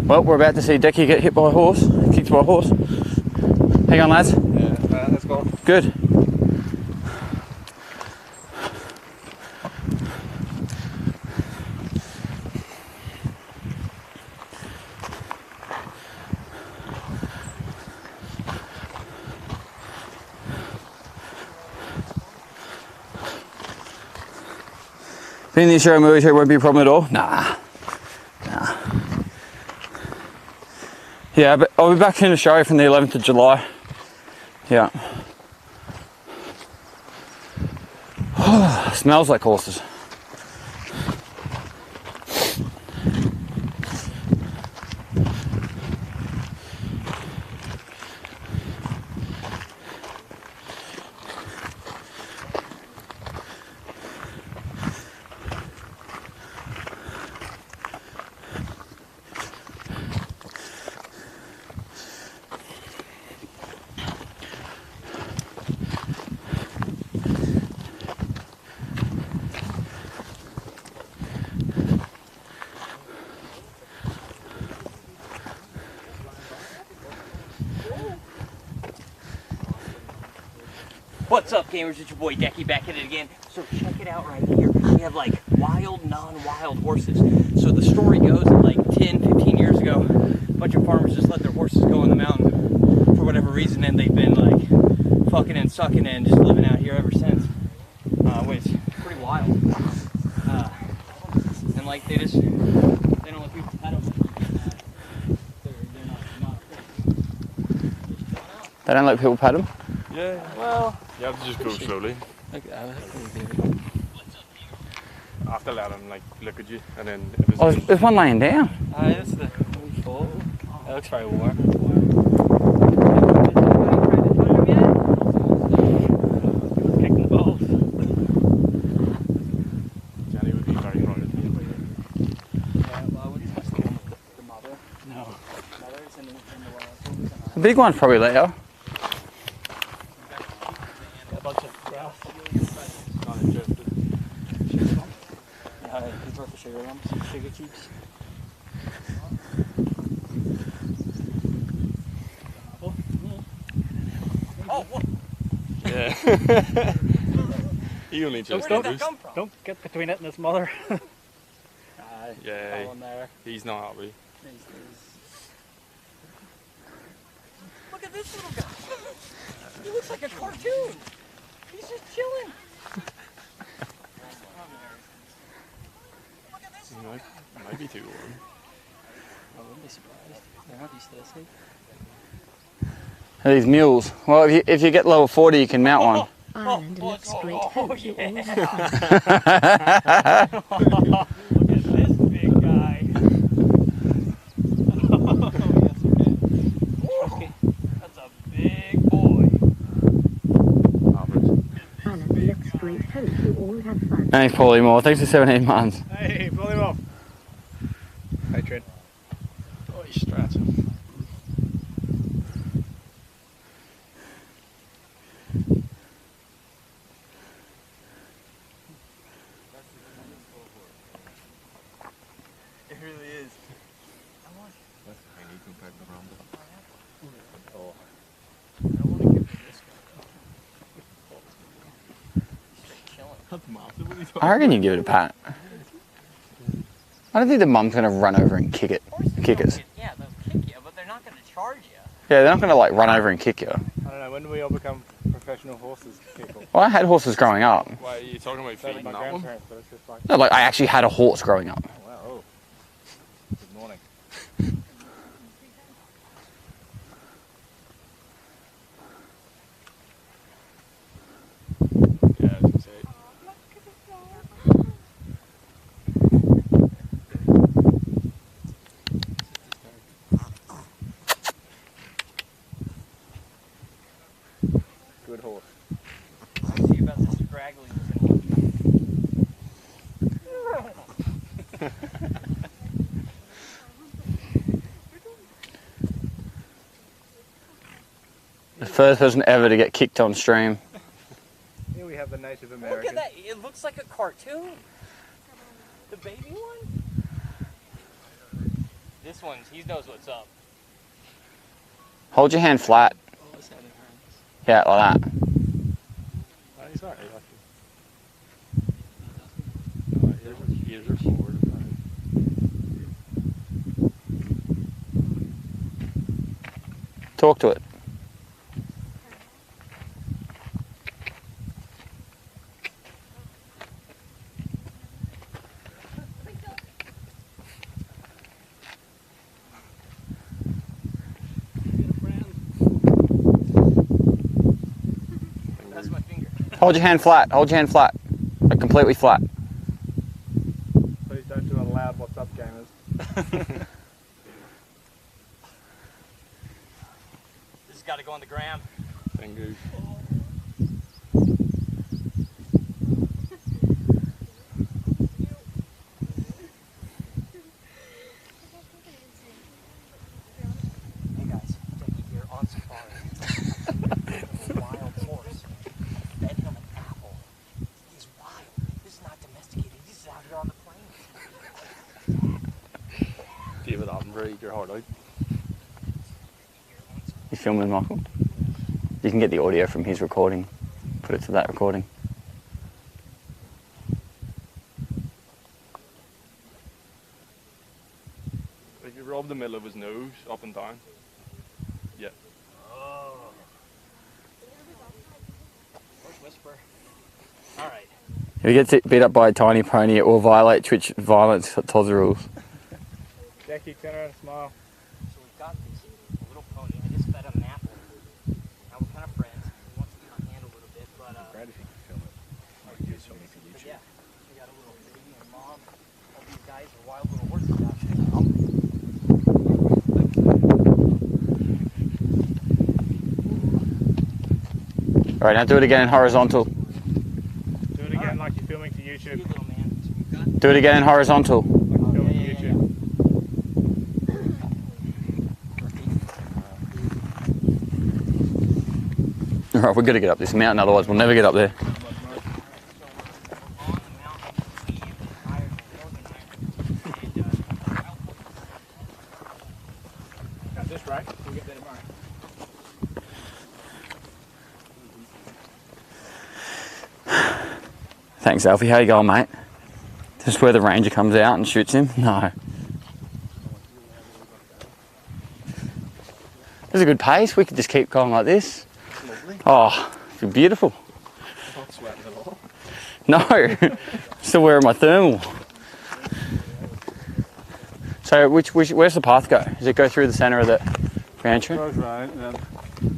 Well, we're about to see Decky get hit by a horse, kicked by a horse. Hang on, lads. Yeah, let's go. Good. Being the Australian military won't be a problem at all? Nah. Yeah, but I'll be back in Australia from the 11th of July. Yeah. Smells like horses. What's up, gamers? It's your boy Decky back at it again. So check it out right here. We have like wild, non-wild horses. So the story goes that like 10, 15 years ago, a bunch of farmers just let their horses go in the mountain for whatever reason, and they've been like fucking and sucking and just living out here ever since. Which is pretty wild. And like they don't let people pet them. They're not. They don't let people pet them? Yeah, Well, you have to just go slowly. okay, I have to let them like look at you, and then if it's Oh, there's one laying down. that's the full. That looks very warm. Kicking the balls. Jenny would be very royal. Yeah, well, I wouldn't touch the one with the mother. No. Mother's in the wild. The big one's probably Leo. A bunch of grass. Not interested. Yeah, he's worth the sugar lumps, sugar cubes. Oh, what? Yeah. He only just Where did that come from? Don't get between it and its mother. Yeah, Falling there. he's not happy. Look at this little guy. He looks like a cartoon. He's just chilling. Look at this. He might be too warm. I wouldn't be surprised. They're not used to this. These mules. Well, if you get level 40, you can mount one. Ireland looks great. Hope you all have fun. Look at this big guy. That's a big boy. Ireland looks great. Hope you all have fun. Thanks, Paulie Moore. Thanks for 17 months. Hey, pull him off. Hey, Trent. Oh, he's stretching. It really is. I reckon you give it a pat. I don't think the mum's gonna run over and kick it. Kick us. Yeah, they'll kick you, but they're not gonna charge you. Yeah, they're not gonna like run over and kick you. I don't know, when do we all become professional horses people? Well, I had horses growing up. Wait, are you talking about So did feeding my that one? grandparents, but it's just like, No, like I actually had a horse growing up. oh, wow, oh. Good morning. Yeah, I was gonna say. Good horse. Let's see about the scraggly looking one. The first person ever to get kicked on stream. Here we have the Native Look American. at that, it looks like a cartoon. The baby one? This one, he knows what's up. Hold your hand flat. Yeah, like that. Oh, he's alright, lucky. Ears are forward. Talk to it. That's my finger. Hold your hand flat. Hold your hand flat. Like completely flat. Please don't do a loud "What's up, gamers." This has got to go on the gram. Fingers. Hey guys, Jackie here on safari. A wild horse. Fed him an apple. He's wild. This is not domesticated. This is out here on the plains. Give it up and breathe your heart out. You filming, Michael? You can get the audio from his recording. Put it to that recording. Like you rub the middle of his nose up and down. Yeah. Oh. Horse whisper. Alright. If he gets beat up by a tiny pony, it will violate Twitch violence toddler rules. Jackie, turn around and smile. So we've got this little pony. I just fed him an apple. Now we're kind of friends. He wants to kind of hand a little bit, but Great if you can film it. Like you do something for but YouTube. yeah, we got a little baby and mom. All these guys are wild little horses out there. Alright, now do it again in horizontal. Do it again like you're filming for YouTube. Cute little man. So we've got Do it again in horizontal. Like you're filming for yeah, YouTube. Alright, we're gonna get up this mountain, otherwise we'll never get up there. on the mountain. Steve is higher than Northern Ireland. And At this rate, we'll get there tomorrow. Thanks, Alfie. How you going, mate? Just where the ranger comes out and shoots him? No. There's a good pace. We could just keep going like this. Oh, it'd be beautiful. Not sweating at all. No, still wearing my thermal. So, where's the path go? Does it go through the centre of the rancher? Goes right and then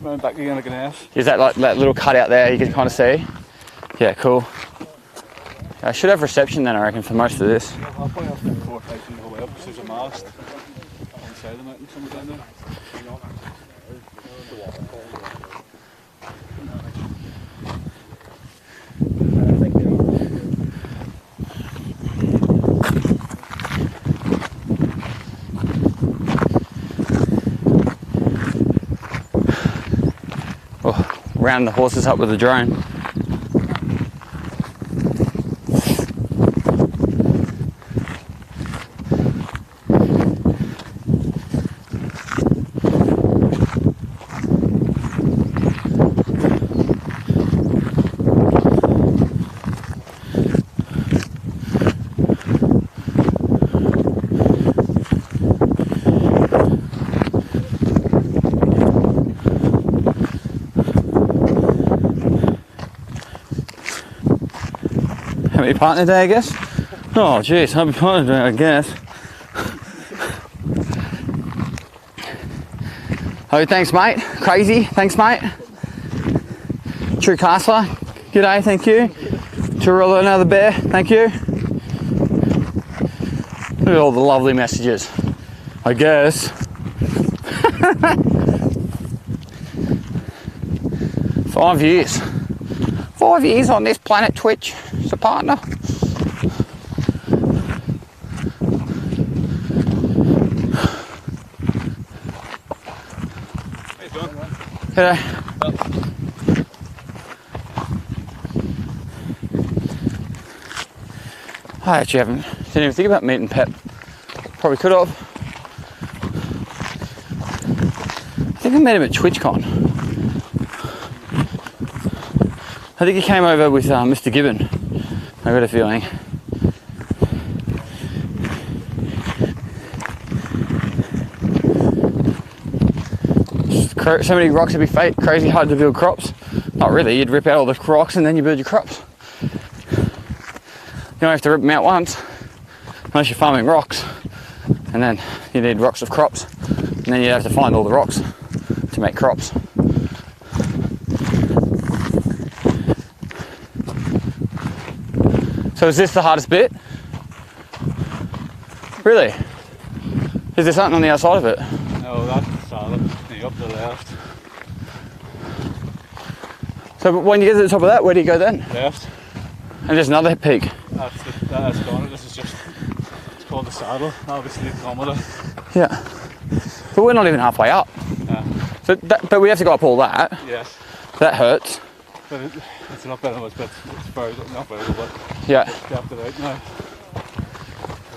run back again like an ass. Is that like that little cut out there you can kind of see? Yeah, cool. I should have reception then, I reckon, for most of this. I'll probably have to do 4 facing the whole way up because there's a mast on the side of the mountain somewhere down there. Oh, round the horses up with the drone. Happy partner day, I guess. Oh, jeez, happy partner day, I guess. Oh, thanks, mate. Crazy, thanks, mate. True Castler, g'day, thank you. Torilla, another bear, thank you. Look at all the lovely messages, I guess. 5 years. 5 years on this planet Twitch, as a partner. G'day. I actually didn't even think about meeting Pep. Probably could have. I think I met him at TwitchCon. I think he came over with Mr. Gibbon. I got a feeling. So many rocks would be crazy hard to build crops. Not really, you'd rip out all the rocks and then you build your crops. You don't have to rip them out once, unless you're farming rocks. And then you need rocks of crops. And then you have to find all the rocks to make crops. So is this the hardest bit? Really? Is there something on the outside of it? No, that's the solid. Up the left. So when you get to the top of that, where do you go then? Left. And there's another peak. That's gone. This is just, it's called the saddle. Obviously the kilometre. Yeah. But we're not even halfway up. Yeah. So but we have to go up all that. Yes. That hurts. But it's not better, but it's very, not very good, but yeah. It's kept it out now.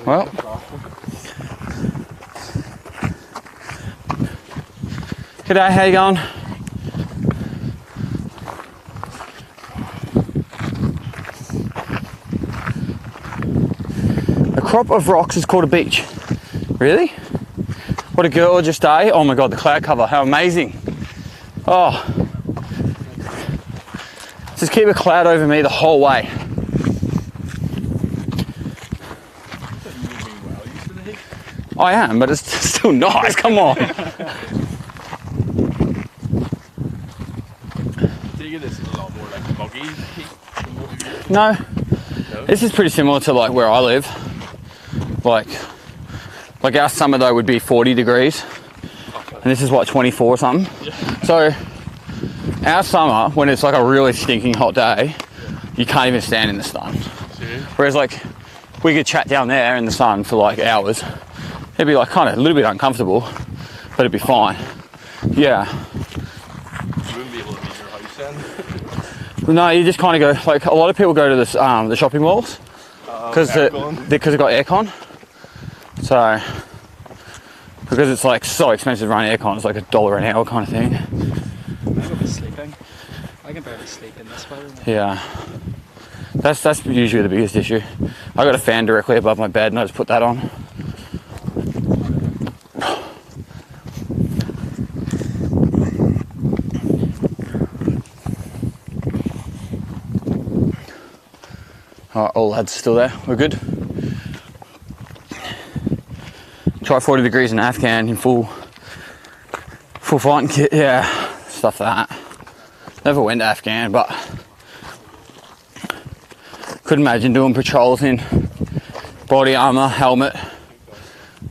Well. G'day, how you going? A crop of rocks is called a beach. Really? What a gorgeous day. Oh my God, the cloud cover, how amazing. Oh. Just keep a cloud over me the whole way. I am, but it's still nice, come on. This is a lot more like boggy. No, this is pretty similar to like where I live. Like our summer though would be 40 degrees, and this is what, 24 or something. Yeah. So our summer, when it's like a really stinking hot day, you can't even stand in the sun. Whereas like we could chat down there in the sun for like hours. It'd be like kind of a little bit uncomfortable, but it'd be fine. Yeah. No, you just kind of go, like a lot of people go to this, the shopping malls because it got aircon. So, because it's like so expensive to run aircon, it's like $1 an hour kind of thing. I'll be sleeping. I can barely sleep in this weather. Yeah. That's usually the biggest issue. I got a fan directly above my bed and I just put that on. Alright, all lads still there, we're good. Try 40 degrees in Afghan in full fighting kit, yeah, stuff like that. Never went to Afghan, but couldn't imagine doing patrols in body armour, helmet,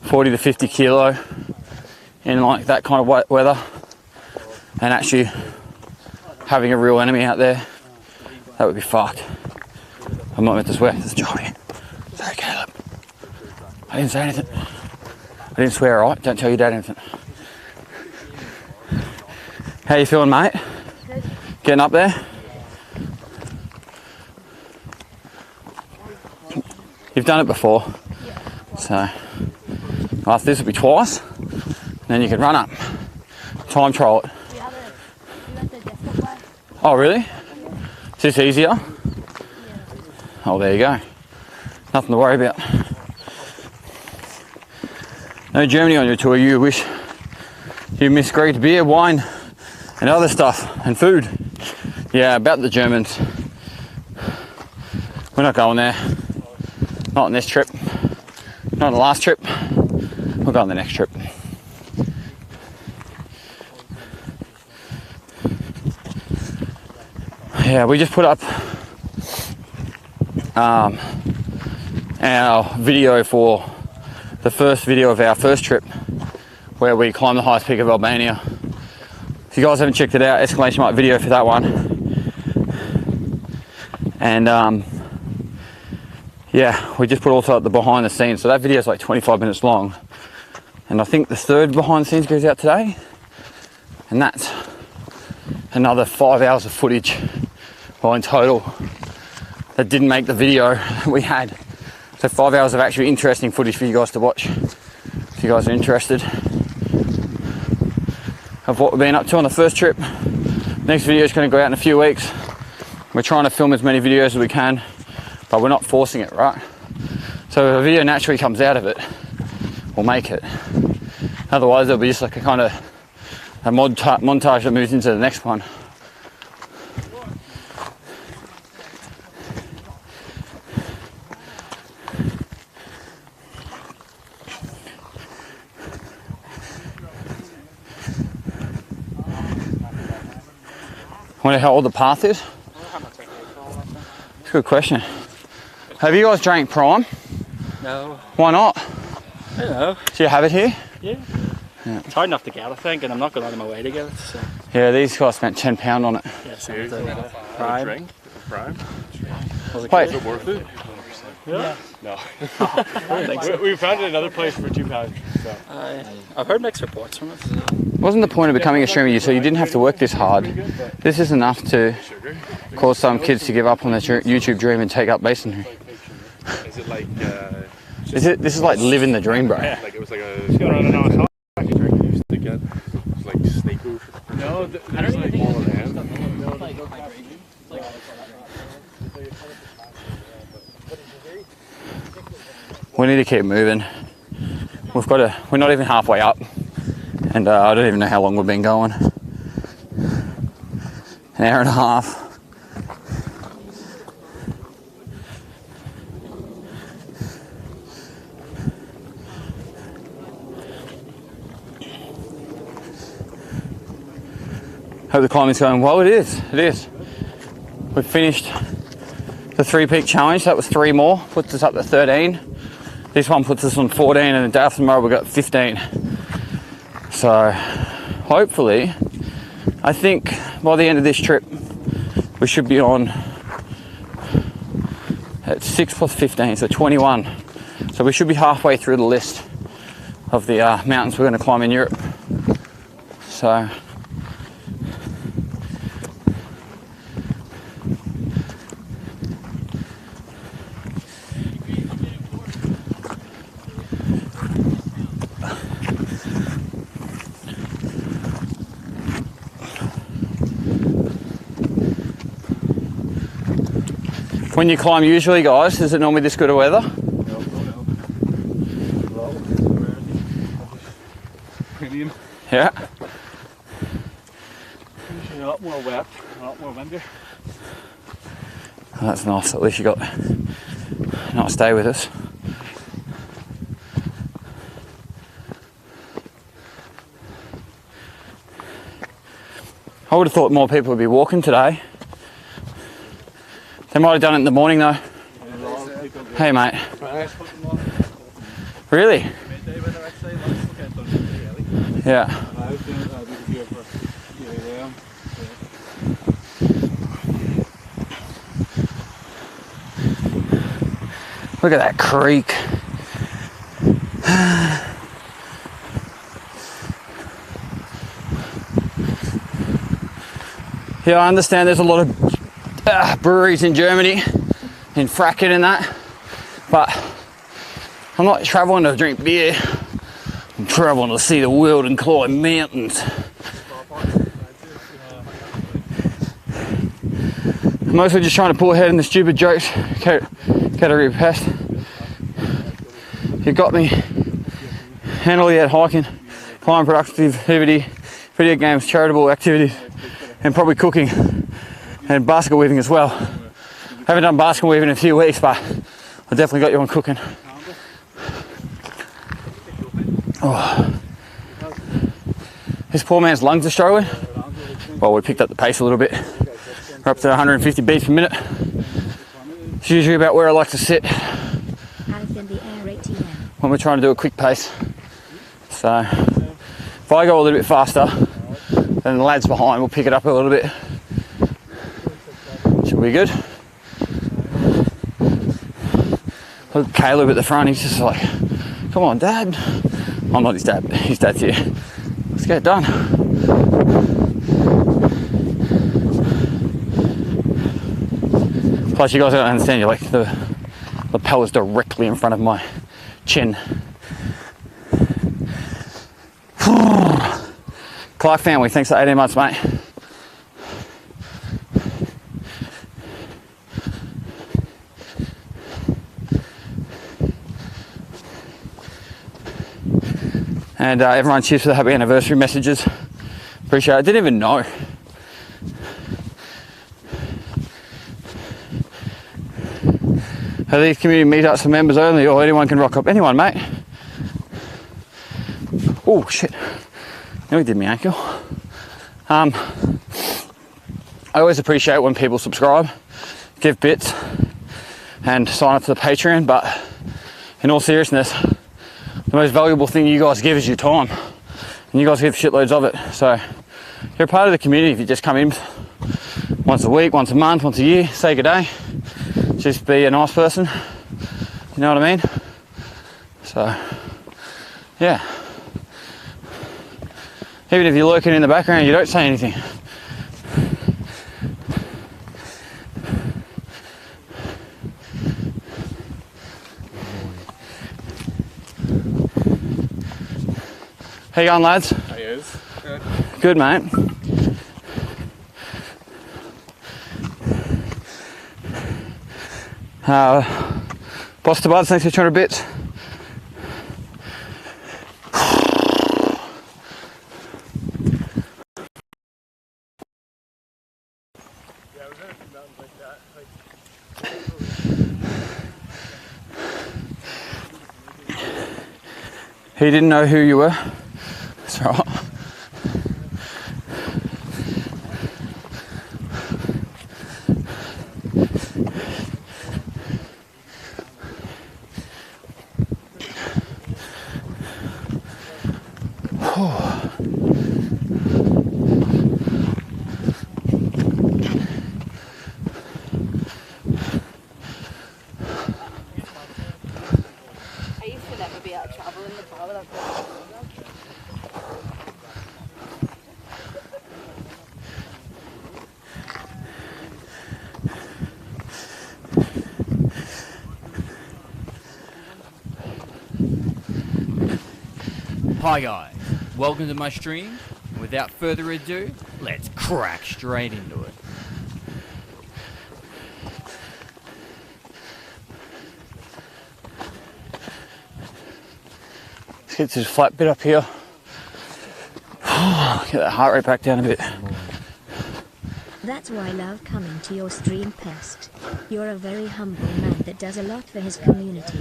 40 to 50 kilo in like that kind of weather, and actually having a real enemy out there. That would be fucked. I'm not meant to swear, it's Johnny. Sorry, Caleb. I didn't say anything. I didn't swear, alright? Don't tell your dad anything. How you feeling, mate? Good. Getting up there? You've done it before. Yeah. So, after this will be twice, then you can run up. Time trial it. Oh, really? Is this easier? Oh, there you go. Nothing to worry about. No Germany on your tour. You wish you miss great beer, wine, and other stuff, and food. Yeah, about the Germans. We're not going there. Not on this trip. Not on the last trip. We'll go on the next trip. Yeah, we just put up our video for the first video of our first trip where we climbed the highest peak of Albania. If you guys haven't checked it out, exclamation mark video for that one. And yeah, we just put also up the behind the scenes. So that video is like 25 minutes long. And I think the third behind the scenes goes out today. And that's another 5 hours of footage, well, in total, that didn't make the video we had. So 5 hours of actually interesting footage for you guys to watch, if you guys are interested, of what we've been up to on the first trip. Next video is going to go out in a few weeks. We're trying to film as many videos as we can, but we're not forcing it, right? So if a video naturally comes out of it, we'll make it. Otherwise it'll be just like a kind of a montage that moves into the next one. I wonder how old the path is? That's a good question. Have you guys drank Prime? No. Why not? I don't know. Do you have it here? Yeah. It's hard enough to get, I think, and I'm not going out of my way to get it. So. Yeah, these guys spent £10 on it. Yeah, so Prime. Drink? Prime? Wait. Is it worth it? Yeah. No. I think so. We found it another place for £2. So. I've heard mixed reports from it. Wasn't the point of becoming a streamer so you didn't have to work this hard? This is enough to cause some kids to give up on their YouTube dream and take up masonry. Is it like... This is like living the dream, bro. Yeah. Like it was like a... Used to get like snake oof. No, there's like all of them. We need to keep moving. We're not even halfway up. And I don't even know how long we've been going. An hour and a half. Hope the climbing's going well. It is. We've finished the 3 peak challenge. That was 3 more. Puts us up to 13. This one puts us on 14, and the day after tomorrow we've got 15. So hopefully, I think by the end of this trip we should be on at 6 plus 15, so 21. So we should be halfway through the list of the mountains we're going to climb in Europe. So when you climb usually, guys, is it normally this good of weather? Premium. Yeah. Usually a lot more wet, a lot more windy. Oh, that's nice. At least you got a nice day with us. I would have thought more people would be walking today. They might have done it in the morning though. Hey mate. Really? Yeah. Look at that creek. Yeah, I understand there's a lot of breweries in Germany, in Fracken and that, but I'm not travelling to drink beer. I'm travelling to see the world and climb mountains. I'm mostly just trying to pull ahead in the stupid jokes category of pest. You got me handily at hiking, climbing, productivity, video games, charitable activities, and probably cooking and basket weaving as well. Haven't done basketball weaving in a few weeks, but I definitely got you on cooking. Oh. This poor man's lungs are struggling. Well, we picked up the pace a little bit. We're up to 150 beats per minute. It's usually about where I like to sit when we're trying to do a quick pace. So if I go a little bit faster, then the lads behind will pick it up a little bit. Should be good. Look at Caleb at the front, he's just like, come on, Dad. I'm not his dad, his dad's here. Let's get it done. Plus, you guys don't understand, you're like, the lapel is directly in front of my chin. Clark family, thanks for 18 months, mate. And everyone, cheers for the happy anniversary messages. Appreciate it. I didn't even know. Are these community meetups for members only, or anyone can rock up? Anyone, mate. Oh shit! Nearly did my ankle. I always appreciate when people subscribe, give bits, and sign up to the Patreon. But in all seriousness, the most valuable thing you guys give is your time, and you guys give shitloads of it. So you're a part of the community if you just come in once a week, once a month, once a year, say good day, just be a nice person, you know what I mean? So yeah, even if you're lurking in the background, you don't say anything. How you going, lads? How you is? Good. Good, mate. Boss to Buds, thanks for 200 bits. He didn't know who you were. That's right. I used to never be out traveling in the car without Hi guys, welcome to my stream. Without further ado, let's crack straight into it. Let's get this flat bit up here. Get that heart rate back down a bit. That's why I love coming to your stream, Pest. You're a very humble man that does a lot for his community.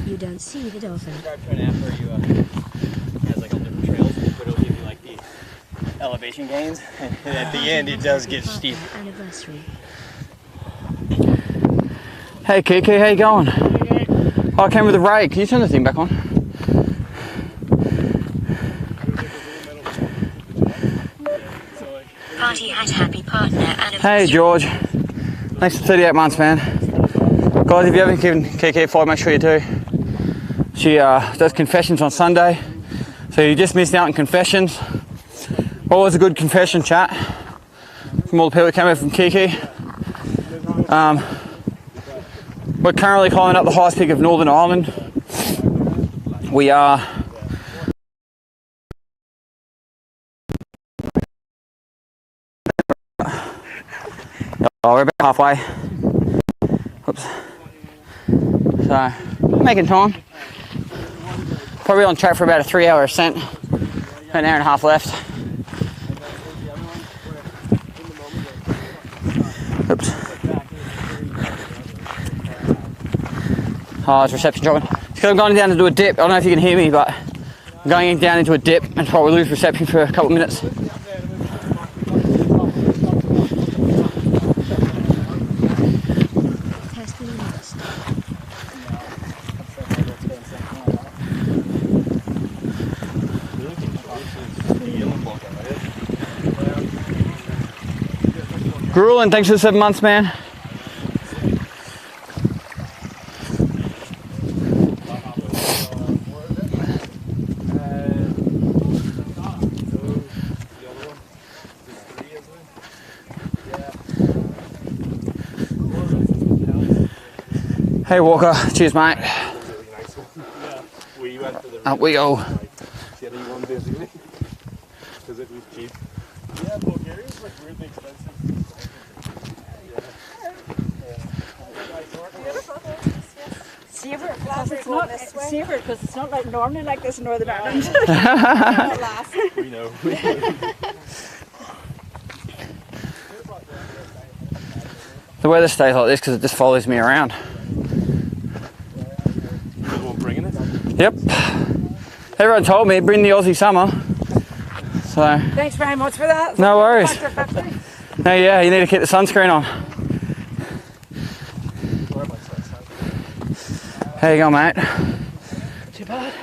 You don't see that often. Subscribe to an app where you has like all different trails, but it'll give you like the elevation gains, and at the end it does get steep. Anniversary. Hey Kiki, how you going? Oh, I came with a rake. Can you turn the thing back on? Party hat, happy partner anniversary. Hey George. Thanks for 38 months, man. Guys, if you haven't given Kiki a follow, make sure you do. She does confessions on Sunday. So you just missed out on confessions. Always a good confession chat from all the people that came over from Kiki. We're currently climbing up the highest peak of Northern Ireland. We are we're about halfway. Oops. So, making time. Probably on track for about a 3-hour ascent. An hour and a half left. Oops. Oh, it's reception dropping. It's because I'm going down to do a dip. I don't know if you can hear me, but I'm going down into a dip and probably lose reception for a couple of minutes. Grueling, thanks for the 7 months, man. Hey Walker, cheers mate. Up we go. Savor it because it's not like normally like this in Northern Ireland. We know. The weather stays like this because it just follows me around. Bringing it? Yep. Everyone told me bring the Aussie summer. So. Thanks very much for that. No worries. No, yeah, you need to keep the sunscreen on. There you go, mate. Too bad.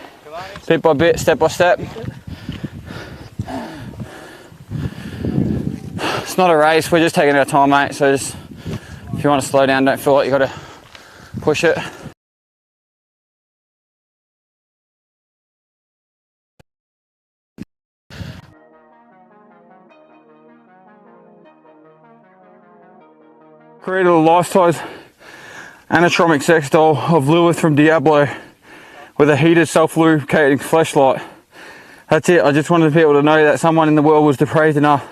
Bit by bit, step by step. It's not a race, we're just taking our time, mate. So just, if you want to slow down, don't feel like you got to push it. Created a life-size anatomic sex doll of Lilith from Diablo with a heated self-lubricating fleshlight. That's it. I just wanted people to know that someone in the world was depraved enough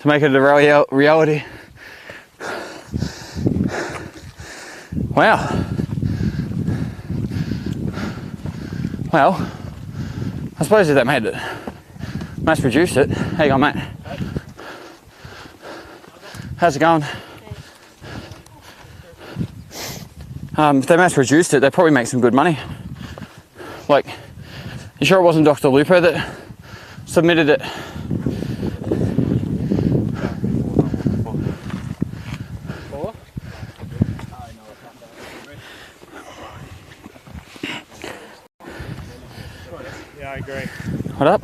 to make it a reality. Wow. Well, I suppose if that made it, mass produced it. How you going, mate? How's it going? If they mass produced it, they probably make some good money. Like, you sure it wasn't Dr. Lupo that submitted it? Yeah, I agree. What up?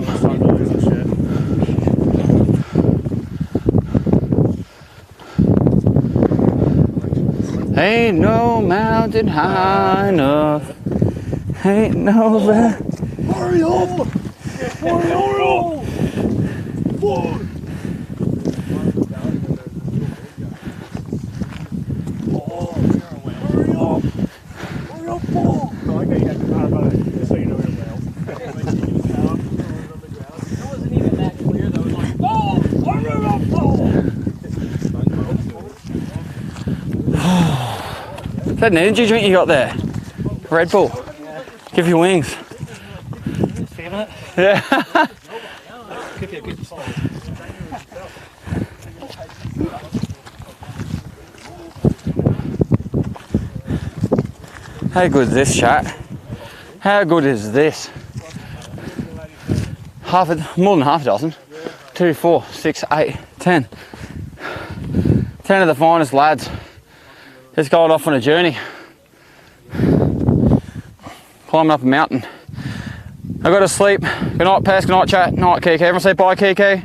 Ain't no mountain high enough. Ain't no Mario! Mario! Boy! Is that an energy drink you got there? Red Bull. Give you wings. Saving it? Yeah. Could be a good song. How good is this, chat? How good is this? More than half a dozen. 2, 4, 6, 8, 10. 10 of the finest lads. Just going off on a journey. Climbing up a mountain. I got to sleep. Good night, Pest. Good night, chat. Good night, Kiki. Everyone say bye, Kiki.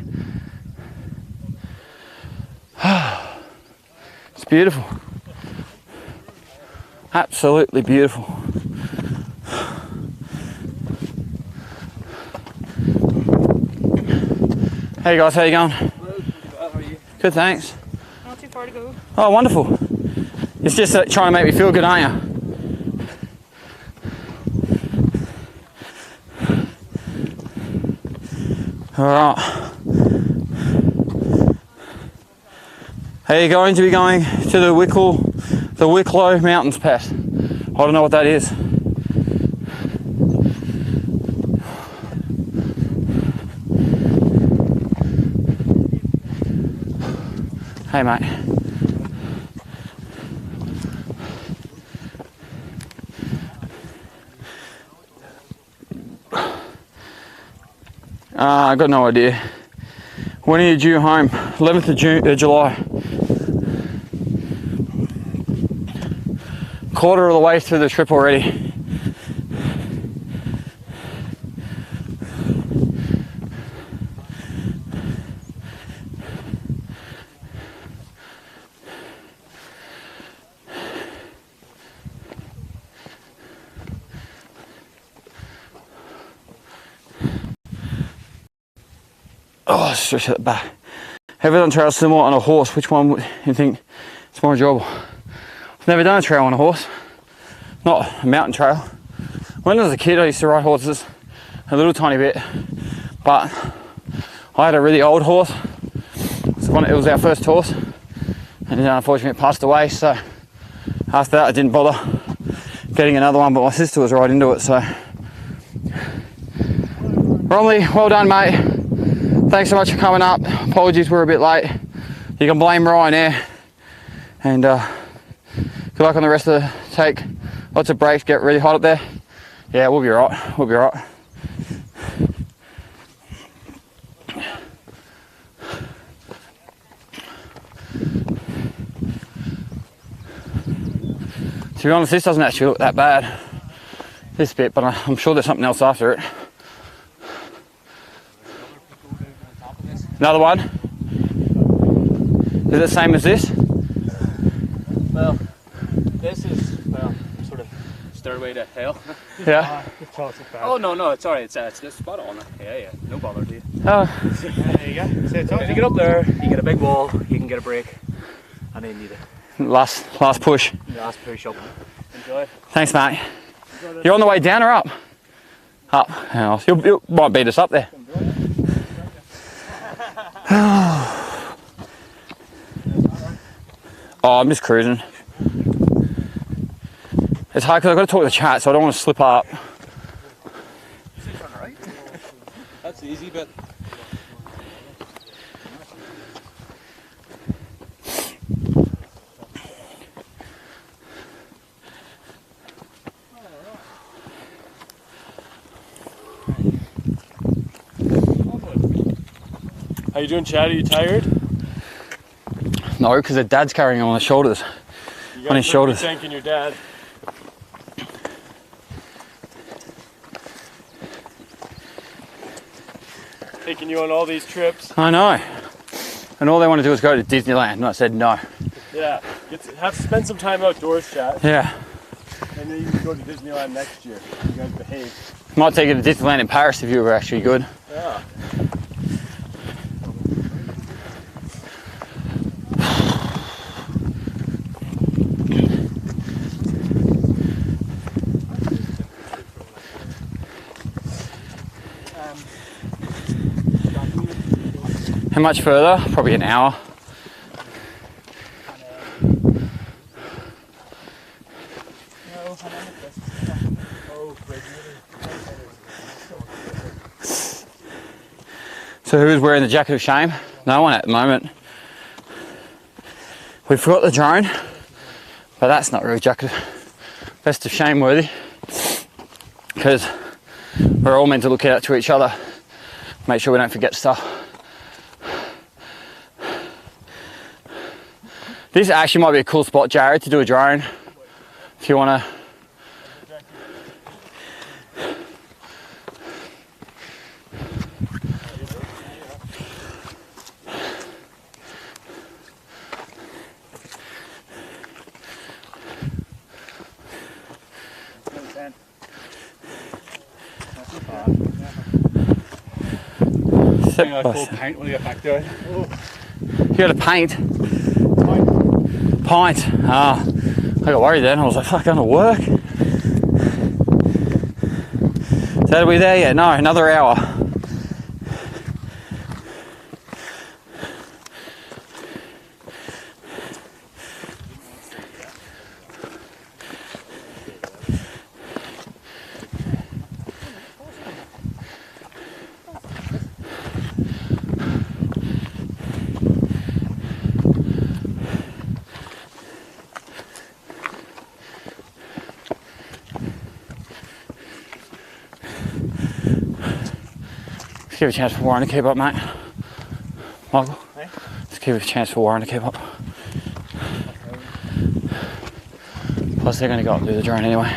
It's beautiful. Absolutely beautiful. Hey guys, how you going? How are you? Good, thanks. Not too far to go. Oh, wonderful. It's just trying to make me feel good, aren't you? All right. How are you going to be going to the Wicklow Mountains, Pest? I don't know what that is. Hey, mate. I got no idea. When are you due home? 11th of July. Quarter of the way through the trip already. Oh, stretch that back. Have you done trails similar on a horse? Which one would you think is more enjoyable? I've never done a trail on a horse. Not a mountain trail. When I was a kid, I used to ride horses a little tiny bit, but I had a really old horse. It was our first horse, and then unfortunately it passed away. So after that, I didn't bother getting another one. But my sister was right into it. So Bromley, well done, mate. Thanks so much for coming up. Apologies we're a bit late. You can blame Ryanair. And good luck on the rest of the take. Lots of breaks, get really hot up there. Yeah, we'll be right. We'll be right. To be honest, this doesn't actually look that bad. This bit, but I'm sure there's something else after it. Another one? Is it the same as this? Well, this is, well, sort of stairway to hell. Yeah. Oh, no, it's alright. It's just spot on. Yeah. No bother, dude. Oh. There you go. If you get up there, you get a big wall, you can get a break, and then you need a Last push. last push up. Enjoy. Thanks, mate. You're on the way down or up? Up. Oh, you might beat us up there. Oh, I'm just cruising. It's hard because I've got to talk to the chat, so I don't want to slip up. That's easy, but how you doing, Chad? Are you tired? No, because the dad's carrying him on his shoulders. You On his shoulders. Thanking your dad. Taking you on all these trips. I know. And all they want to do is go to Disneyland, and I said no. Yeah, spend some time outdoors, Chad. Yeah. And then you can go to Disneyland next year. You guys behave. Might take you to Disneyland in Paris if you were actually good. Yeah. How much further? Probably an hour. So who's wearing the jacket of shame? No one at the moment. We forgot the drone, but that's not really jacket best of shame worthy, because we're all meant to look out to each other, make sure we don't forget stuff. This actually might be a cool spot, Jared, to do a drone if you want to. Cool paint when you get back there. You got a paint? Pint. Ah, I got worried then. I was like, fuck, gonna work? So are we there yet? No, another hour. Let's give a chance for Warren to keep up, mate. Michael? Hey? Let's give a chance for Warren to keep up. Plus they're going to go up and do the drone anyway.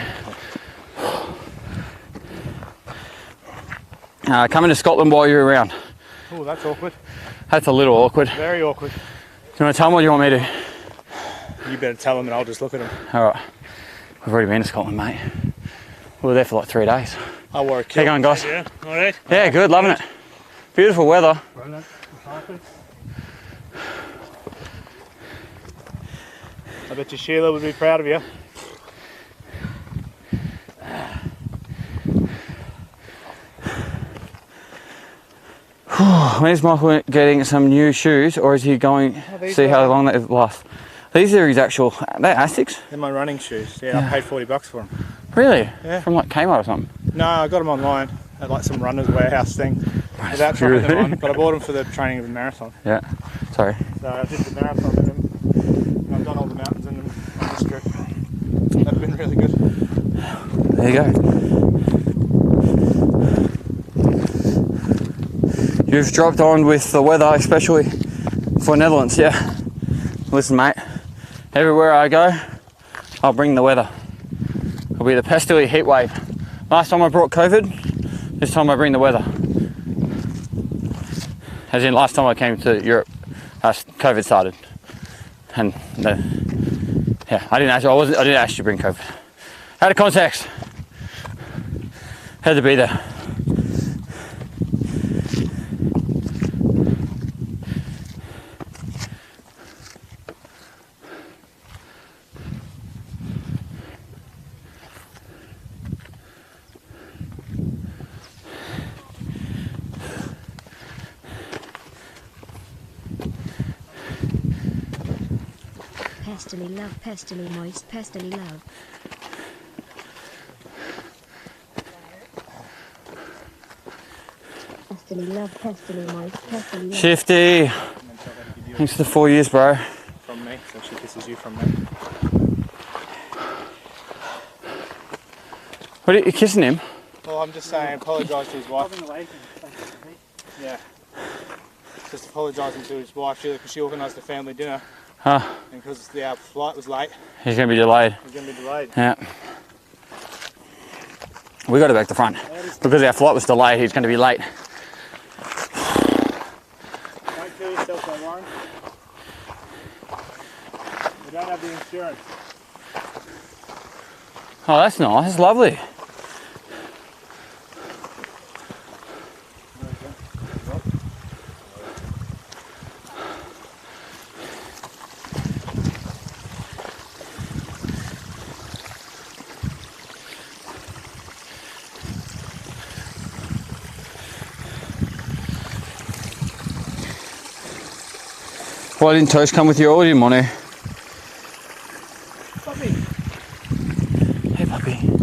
Coming to Scotland while you're around. Oh, that's awkward. That's a little awkward. Very awkward. Do you want to tell them or do you want me to? You better tell them and I'll just look at them. Alright. We've already been to Scotland, mate. We were there for like 3 days. I wore a kilt. How you going, guys? Yeah, alright. Yeah, good, loving it. Beautiful weather. I bet you Sheila would be proud of you. When is Michael getting some new shoes, or is he going to see how long they last? These are his actual, they're Asics? They're my running shoes. Yeah, I paid $40 for them. Really? Yeah. From like Kmart or something? No, I got them online at like some runner's warehouse thing. Without trying them on, but I bought them for the training of the marathon. Yeah. Sorry. So I did the marathon in them. And I've done all the mountains in them on this trip. They've been really good. There you go. You've dropped on with the weather, especially for Netherlands, yeah. Listen, mate, everywhere I go, I'll bring the weather. It'll be the Pestily heat wave. Last time I brought COVID, this time I bring the weather. As in, last time I came to Europe, COVID started, and yeah, I didn't actually bring COVID. Out of context, had to be there. Pestily love, pestily moist, pestily love. Pestily love, pestily moist, pestily love. Shifty. Thanks for the 4 years, bro. From me, so she kisses you from me. What are you kissing him? Well, I'm just saying, apologise to his wife. Yeah. Just apologising to his wife, because she organised the family dinner. Huh. And because the flight was late. He's going to be delayed. He's going to be delayed. Yeah. We got it back to front. Because our flight was delayed, he's going to be late. Don't kill yourself, though, Warren. We don't have the insurance. Oh, that's nice. That's lovely. Why didn't Toast come with you or didn't want to? Puppy. Hey, puppy. He's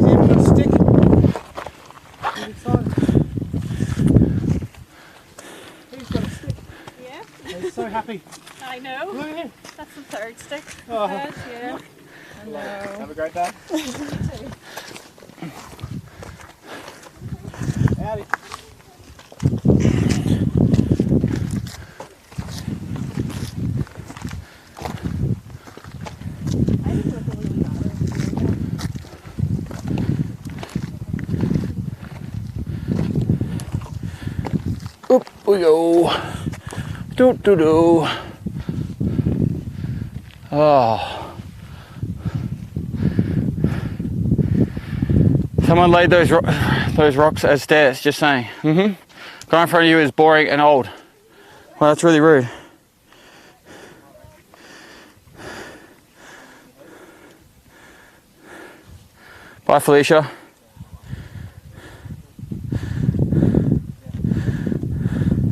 even got a stick. He's excited. He's got a stick. Yeah. He's so happy. I know. Look at him. That's the third stick. Oh. Yes, yeah. Hello. Have a great day. Howdy. Oop, we go. Do do do. Oh. Someone laid those rocks as stairs, just saying. Mm-hmm. Guy in front of you is boring and old. Well, that's really rude. Bye, Felicia.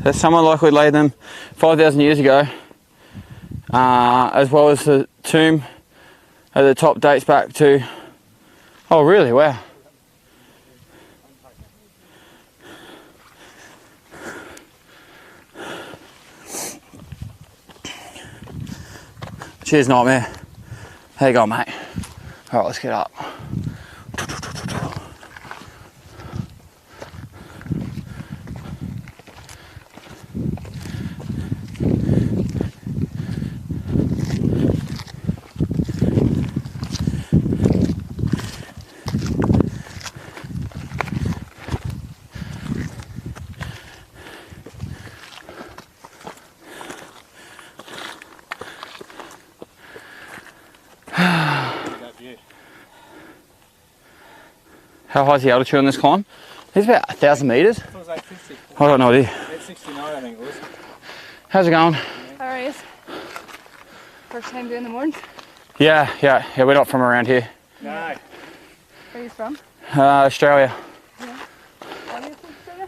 There's someone likely laid them 5,000 years ago, as well as the tomb at the top dates back to, oh really, wow. Cheers, Nightmare. How you going, mate? Alright, let's get up. How high is the altitude on this climb? It's about 1,000 metres. I thought it was 850. I got no idea. 869, I think it was. How's it going? Alright. First time doing the morning. Yeah, we're not from around here. No. Where are you from? Australia. Are you from Australia?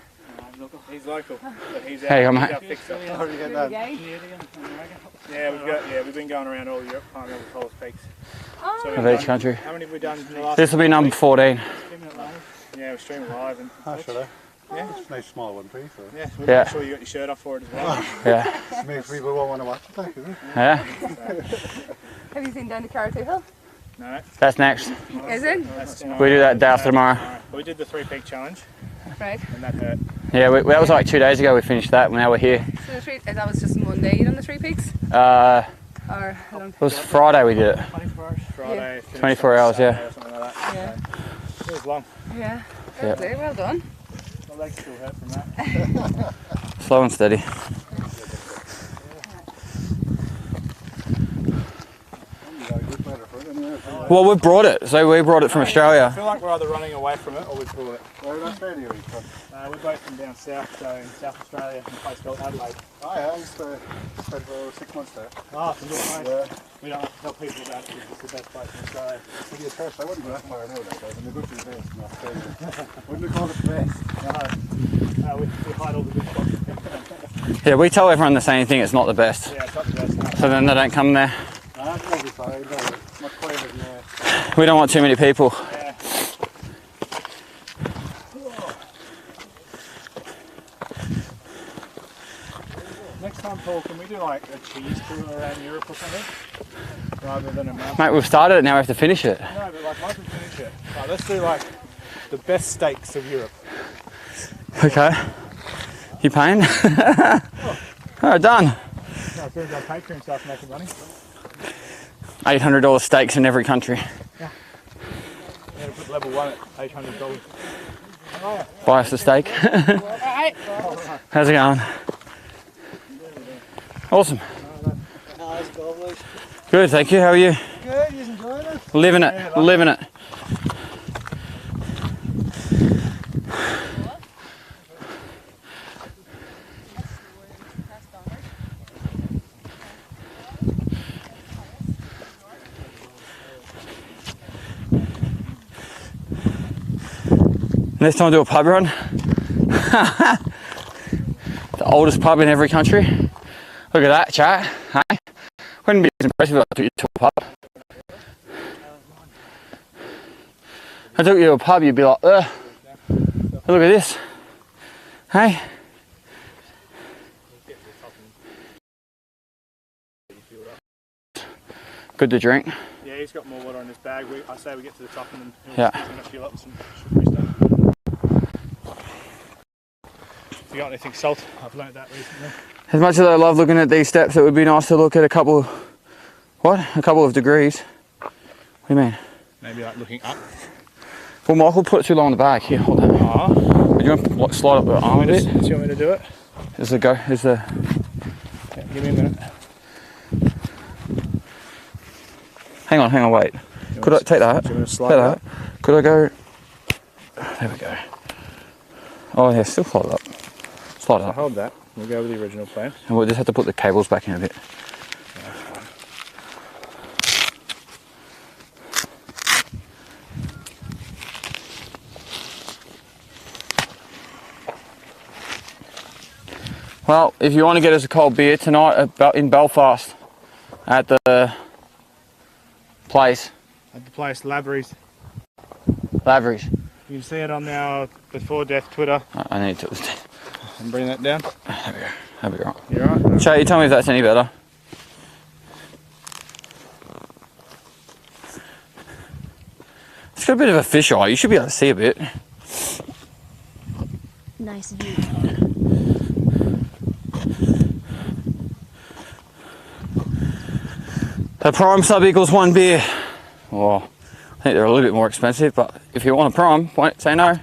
He's local, but he's Hey, our, mate. he's our fixer. How do you get that? Yeah, we've been going around all Europe, climbing all the tallest peaks. Oh. So Of we've each country. How many have we done in the last? This will be number 14. Yeah, we're streaming live and. Oh, should I? Yeah. It's a nice small one for you. So. Yeah, we'll Yeah. make sure you got your shirt off for it as well. Yeah. Makes people won't want to watch it, like, is it? Yeah. Have you seen down the Caratu Hill? No. That's next. Is it? That's, We do that day after tomorrow. We did the 3 peak challenge Right. and that hurt. Yeah, that was like 2 days ago we finished that. Now we're here. So the that was just one day you done the 3 peaks? Or Or it was Friday we did it. 24 hours. Friday. 24 hours, yeah. Or something like that. Yeah. So it was long. Yeah. Yeah. Very well done. My legs still hurt from that. Slow and steady. Well, we brought it. So we brought it from I Australia. feel like we're either running away from it or we pull it. Where in Australia are you from? We're both from down south, so in South Australia, in a place called Adelaide. Oh yeah, I used to spend for 6 months there. Oh, it's a good place. Yeah. We don't have to tell people about it because it's the best place in Australia. What do you trust? I wouldn't go that far nowadays. I mean, the good to the best in Australia. Wouldn't have called it the best. No. We hide all the good spots. Yeah, we tell everyone the same thing. It's not the best. Yeah, it's not the best. No. So then they don't come there. I'd be fine. No, it's much quieter than there. We don't want too many people. Yeah. Next time, Paul, can we do like a cheese tour around Europe or something? Rather than a mountain. Mate, we've started it, now we have to finish it. No, but like, once we finish it, right, let's do like the best steaks of Europe. Okay. You paying? Oh, done. No, as soon as our Patreon starts making money. $800 steaks in every country. Yeah, to put level 1 at $800. Oh, Buy us a steak. Alright. How's it going? Awesome. Good, thank you. How are you? Good, you enjoying it? Living it, living it. Next time I do a pub run. The oldest pub in every country. Look at that, chat. Hey? Wouldn't be as impressive if I took you to a pub. If I took you to a pub, you'd be like, ugh. Look at this. Hey? Good to drink. yeah, he's got more water on his bag. I say we get to the top and then he'll Yeah. fill up with some sugary stuff. If you got anything salt, I've learnt that recently. As much as I love looking at these steps, it would be nice to look at a couple of degrees. What do you mean? Maybe like looking up. Well, Michael put it too low on the back. Here, hold that. Oh. Do you want to slide up the arm a bit? Do you want me to do it? Is the go? Is the? Yeah, give me a minute. Hang on, wait. Could I take that? Do you want me to Take slide that. Could I go? There we go. Oh yeah, still slide it up. Slide it I'll up. hold that. We'll go with the original plan. And we'll just have to put the cables back in a bit. Well, if you want to get us a cold beer tonight in Belfast at the place, At the place, Lavery's. Lavery's. You can see it on our Before Death Twitter. I need to. And bring that down. There we go. That'll be right. You alright? Chat, you tell me if that's any better. It's got a bit of a fisheye. You should be able to see a bit. Nice view. The prime sub equals 1 beer. Well, I think they're a little bit more expensive, but if you want a prime, won't say no.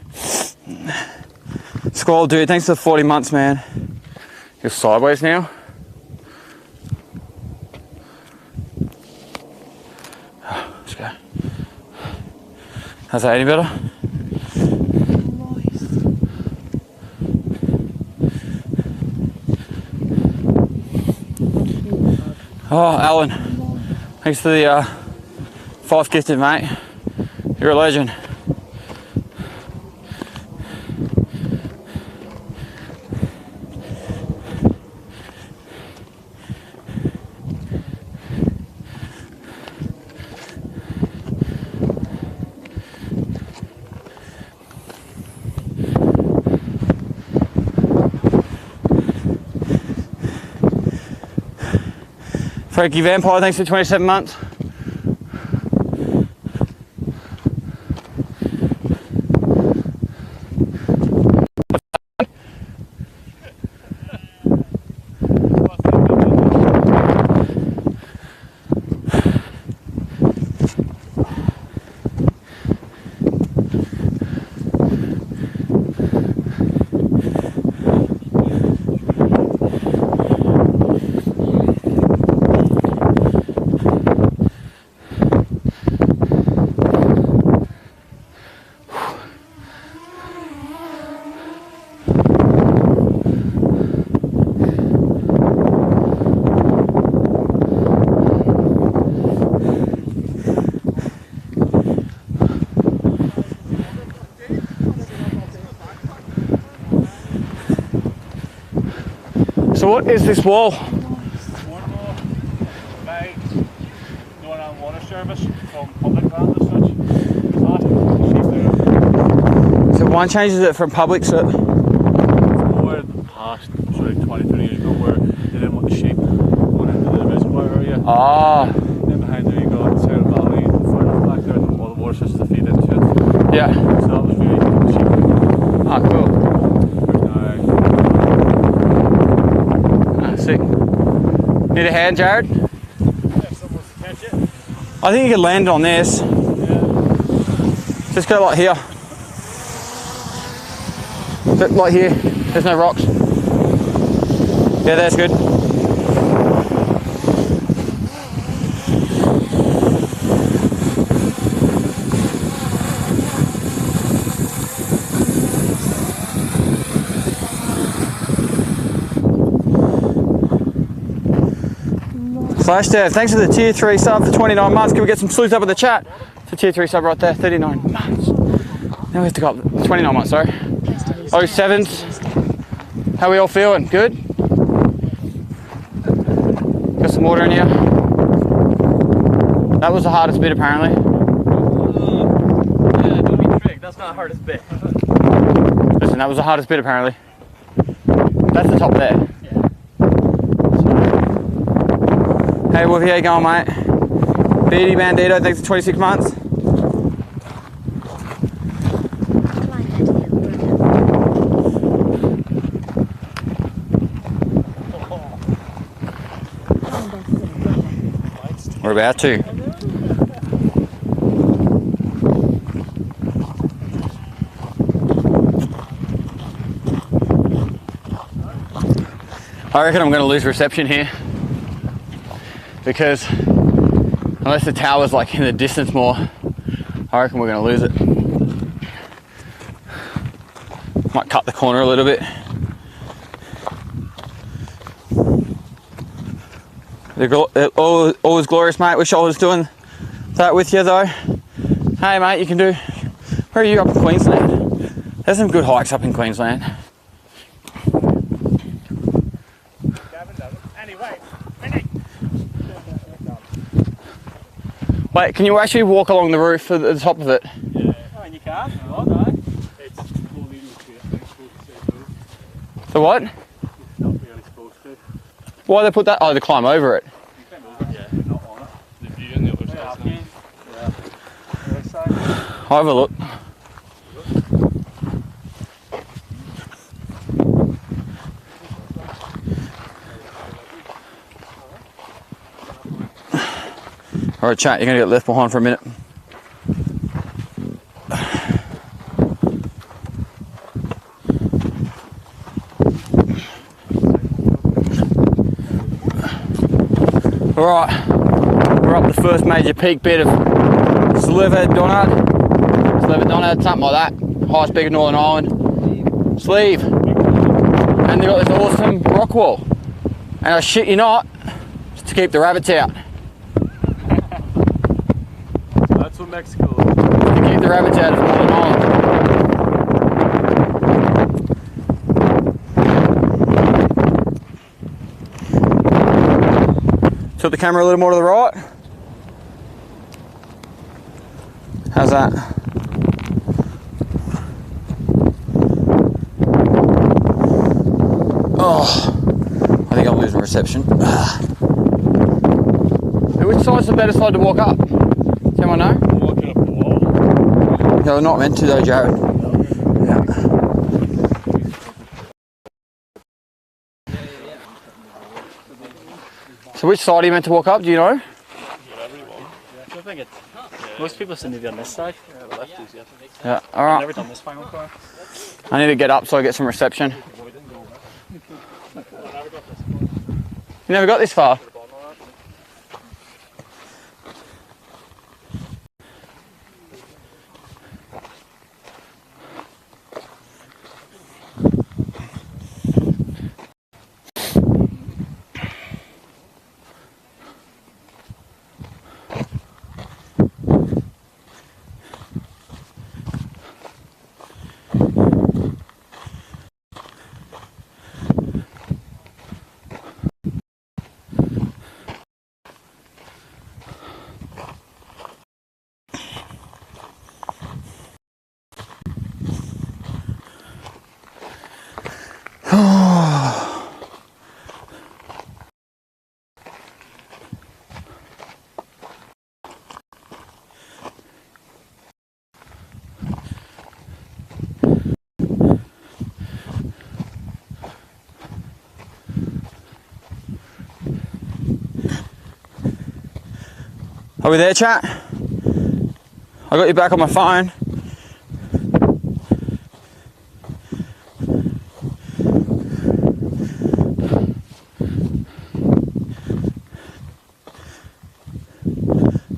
Squall, dude, thanks for the 40 months, man. You're sideways now. Let's go. How's that, any better? Oh, Alan. Thanks for the 5 gifted, mate. You're a legend. Frankie Vampire, thanks for 27 months. So what is this wall? Going on water service from public land as such. So one changes it from public, so More past, sort of 20, 30 years ago, where they didn't want the sheep going into the reservoir area. Ah. Then behind there you got South Valley, further back there, and all the water systems feed into it. Yeah. So that was really good for the sheep. Ah, cool. Ah, sick. Need a hand, Jared? I think you can land on this. Yeah. Just go like here. Like here. There's no rocks. Yeah, that's good. Slash Dev, thanks for the tier 3 sub for 29 months. Can we get some sleuths up in the chat? It's a tier 3 sub right there, 39 months. Now we have to go up, 29 months, sorry. 07s. How we all feeling? Good? Got some water in here. That was the hardest bit apparently. Yeah, don't be tricked. That's not the hardest bit. Listen, that was the hardest bit apparently. That's the top there. Hey Wolfie, how you going, mate? BD Bandito, thanks for 26 months. We're about to. I reckon I'm going to lose reception here. Because unless the tower's like in the distance more, I reckon we're going to lose it. Might cut the corner a little bit. Always glorious, mate. Wish I was doing that with you though. Hey mate, you can do, where are you up in Queensland? There's some good hikes up in Queensland. Wait, can you actually walk along the roof at the top of it? Yeah, oh, and you can. Oh, no. It's fully The what? not really supposed to. Why they put that? Oh, to climb over it. You climb over it, yeah, not on it. The view on the other side. Yeah. The other side. I'll have a look. Alright chat, you're going to get left behind for a minute. Alright, we're up the first major peak bit of Sliver Donard, something like that. Highest peak of Northern Ireland. Sleeve. And they've got this awesome rock wall. And I shit you not, it's to keep the rabbits out. That's what Mexico is. To keep the rabbits out of Northern Ireland. Tilt the camera a little more to the right. How's that? Oh, I think I'm losing reception. Which side's the better side to walk up? Does anyone know? Walking up the wall. Yeah, we're not meant to though, Jared. Yeah. So which side are you meant to walk up, do you know? I think it's, most people seem to be on this side. Yeah, the lefties, yeah. Yeah, alright. I've never done this final car. I need to get up so I get some reception. You never got this far? Are we there, chat? I got you back on my phone.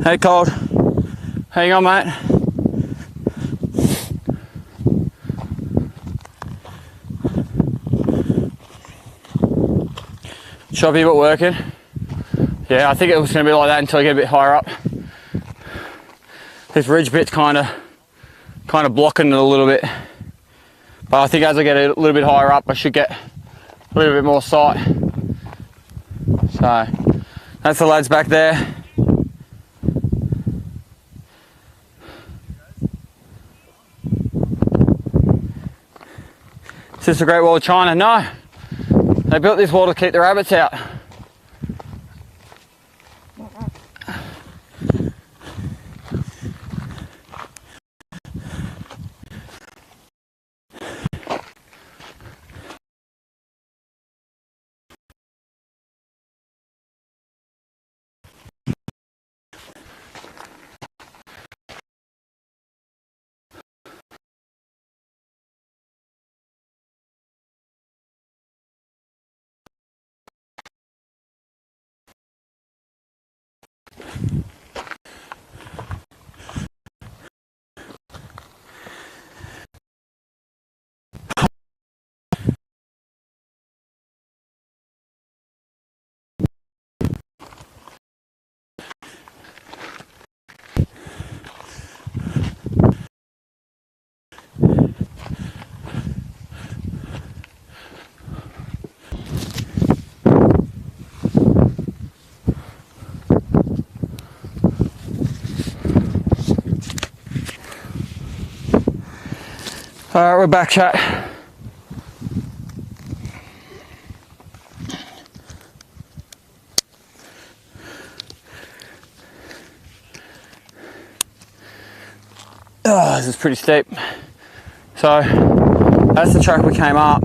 Hey, Cold. How you going, mate? Choppy but working. Yeah, I think it was going to be like that until I get a bit higher up. This ridge bit's kind of blocking it a little bit. But I think as I get a little bit higher up, I should get a little bit more sight. So, that's the lads back there. Is this the Great Wall of China? No. They built this wall to keep the rabbits out. Alright, we're back, chat. Oh, this is pretty steep. So, that's the track we came up.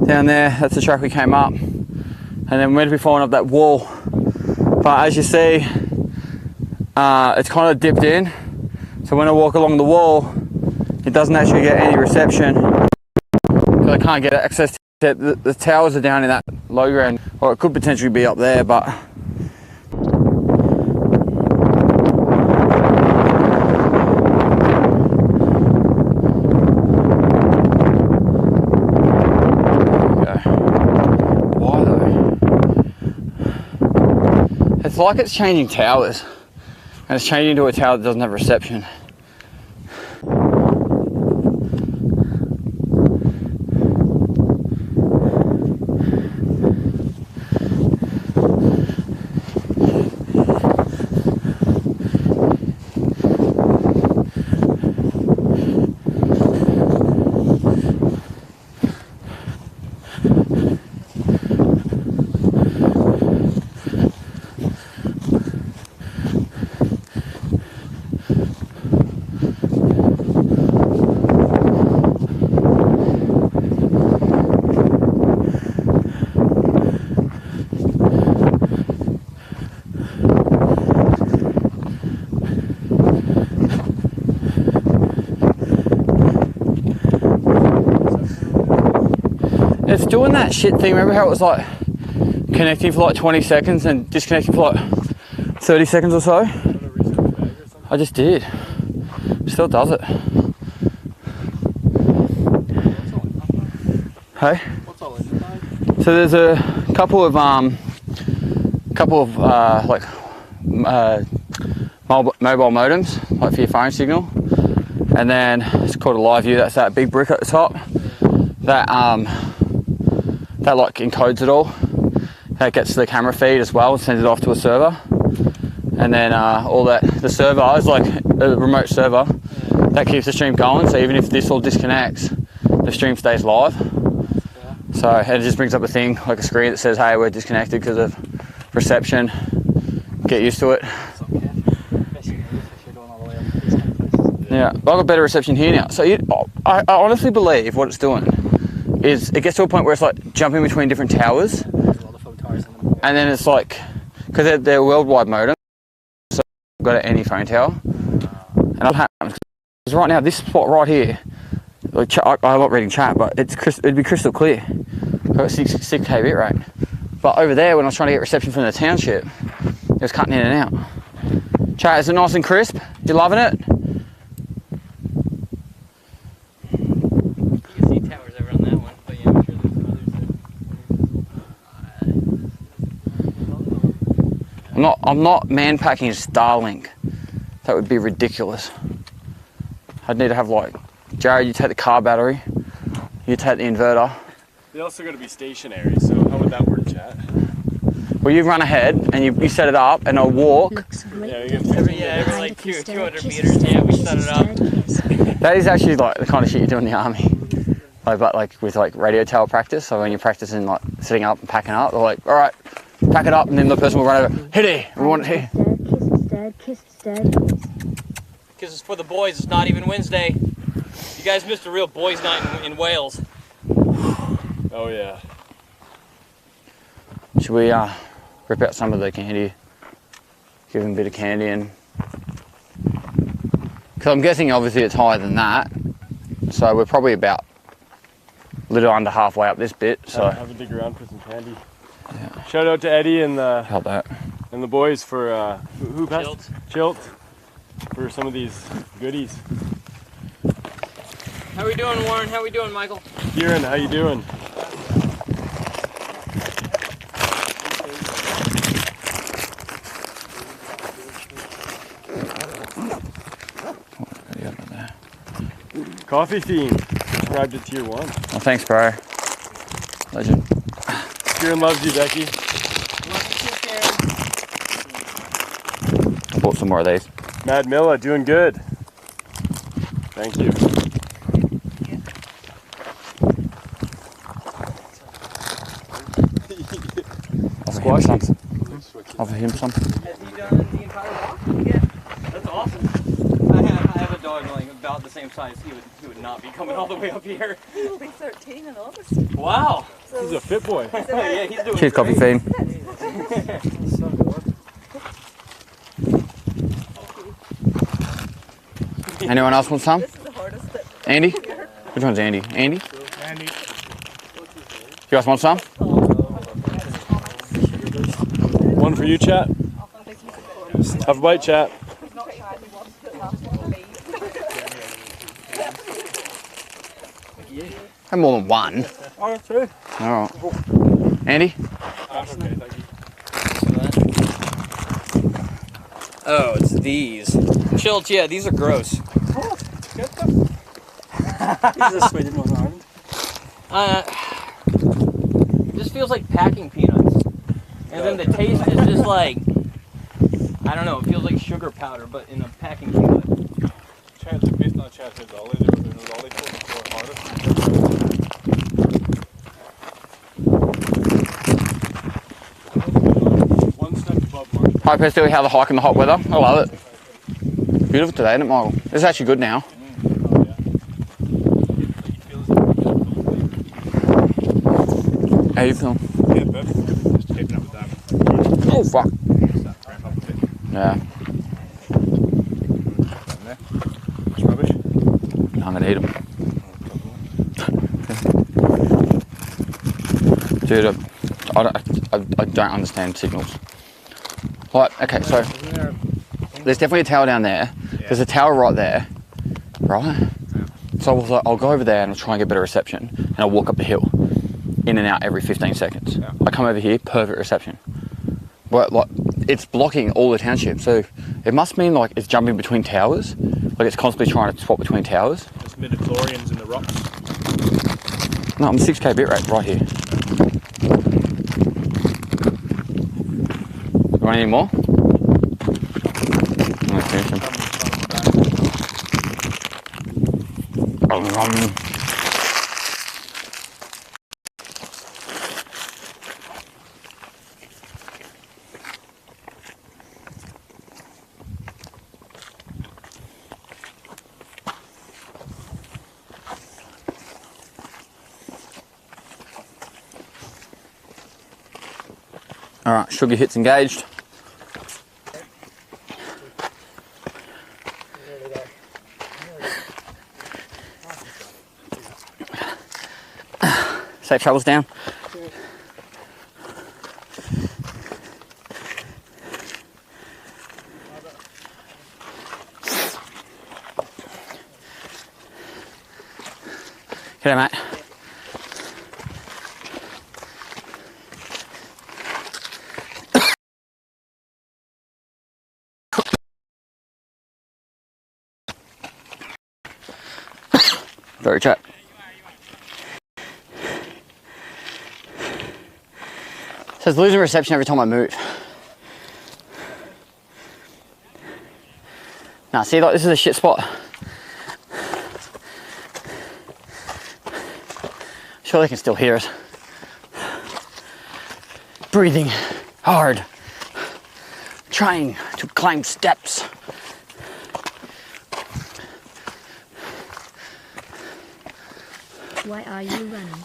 Down there, that's the track we came up. And then we're meant to be falling up that wall. But as you see, it's kind of dipped in. So when I walk along the wall, it doesn't actually get any reception because I can't get access to it. The towers are down in that low ground, or it could potentially be up there, but why though? It's like it's changing towers. And it's changing to a tower that doesn't have reception. It's doing that shit thing. Remember how it was like connecting for like 20 seconds and disconnecting for like 30 seconds or so? I just did. Still does it. Hey? So there's a couple of like mobile modems, like for your phone signal, and then it's called a live view. That's that big brick at the top. That like encodes it all. That gets to the camera feed as well and sends it off to a server. And then the server is like a remote server that keeps the stream going. So even if this all disconnects, the stream stays live. So it just brings up a thing, like a screen that says, hey, we're disconnected because of reception. Get used to it. Yeah, I've got better reception here now. So I honestly believe what it's doing is it gets to a point where it's like jumping between different towers, and then it's like, because they're worldwide modem, so I've got any phone tower, and what happens is right now this spot right here, like I'm not reading chat, but it'd be crystal clear. I've got 6K bit rate, but over there when I was trying to get reception from the township, it was cutting in and out. Chat, is it nice and crisp? You loving it? I'm not man packing Starlink. That would be ridiculous. I'd need to have like, Jared, you take the car battery, you take the inverter. They also got to be stationary, so how would that work, chat? Well, you run ahead and you set it up and I'll walk. Every like 200 meters, yeah, we set it up. That is actually like the kind of shit you do in the army. But like with like radio tower practice, so when you're practicing like setting up and packing up, they're like, all right, pack it up, and then the person will run over, hit it, we want it here. Because it's for the boys, it's not even Wednesday. You guys missed a real boys' night in Wales. Oh yeah. Should we rip out some of the candy, give them a bit of candy, and because I'm guessing obviously it's higher than that, so we're probably about a little under halfway up this bit. So have a dig around for some candy. Yeah. Shout out to Eddie and the boys for who passed? Chilt for some of these goodies. How we doing, Warren? How we doing, Michael? Kieran, how you doing? Coffee Fiend subscribed to tier 1. Oh, thanks, bro. Legend. Kieran loves you, Becky. I bought some more of these. Mad Milla, doing good. Thank you. I'll squash some. Offer him some. Has he done the entire walk? Yeah. That's awesome. I have a dog like about the same size. He would not be coming all the way up here. He will be 13 in August. Wow. So he's a fit boy. Yeah, he's doing Cheers, Coffee Fiend. Anyone else want some? This is the hardest bit. Andy? Which one's Andy? Andy? Andy. You guys want some? One for you, chat. Have a bite, chat. Have more than one. Oh, two. Alright. Andy? Okay, thank you. Oh, it's these. Chilts, yeah, these are gross. These are the sweetest ones in Ireland. This feels like packing peanuts. And then the taste is just like, I don't know, it feels like sugar powder, but in a packing peanut. Childhood bit, not childhood dolly. They were doing a lollipop before harder. One step above marshmallow. Hi Pestily, how the hike in the hot weather? I love it. Beautiful today, isn't it, Michael? It's actually good now. How you feeling? Yeah, perfect. Just keeping up with that. Oh fuck. Yeah. It's rubbish. I'm gonna eat them. Dude, I don't understand signals. Right, okay, so there's definitely a tower down there. Yeah. There's a tower right there, right? So I was like, I'll go over there and I'll try and get better reception, and I'll walk up the hill, in and out every 15 seconds. Yeah. I come over here, perfect reception. But like, it's blocking all the township, so it must mean like it's jumping between towers, like it's constantly trying to swap between towers. There's midichlorians in the rocks. No, I'm 6k bit rate right here. You want any more? I'm gonna finish them. All right, sugar hits engaged. Safe travels down. G'day, mate. Very chat. Says losing reception every time I move. Nah, see, like this is a shit spot. Sure they can still hear us. Breathing hard. Trying to climb steps. Why are you running?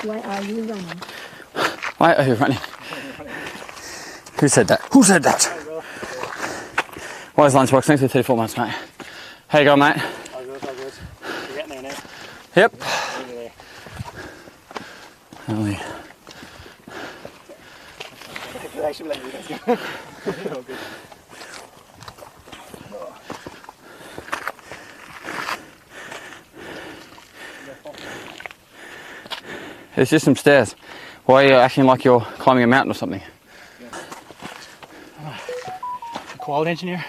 Why are you running? Why are you running? Who said that? Who said that? Why is lunchbox? Thanks for 34 months, mate. How you going, mate? All good, all good. You're getting there now. Yep. There. Only. Actually, let me go. All good. It's just some stairs. Why are you acting like you're climbing a mountain or something? A quality engineer.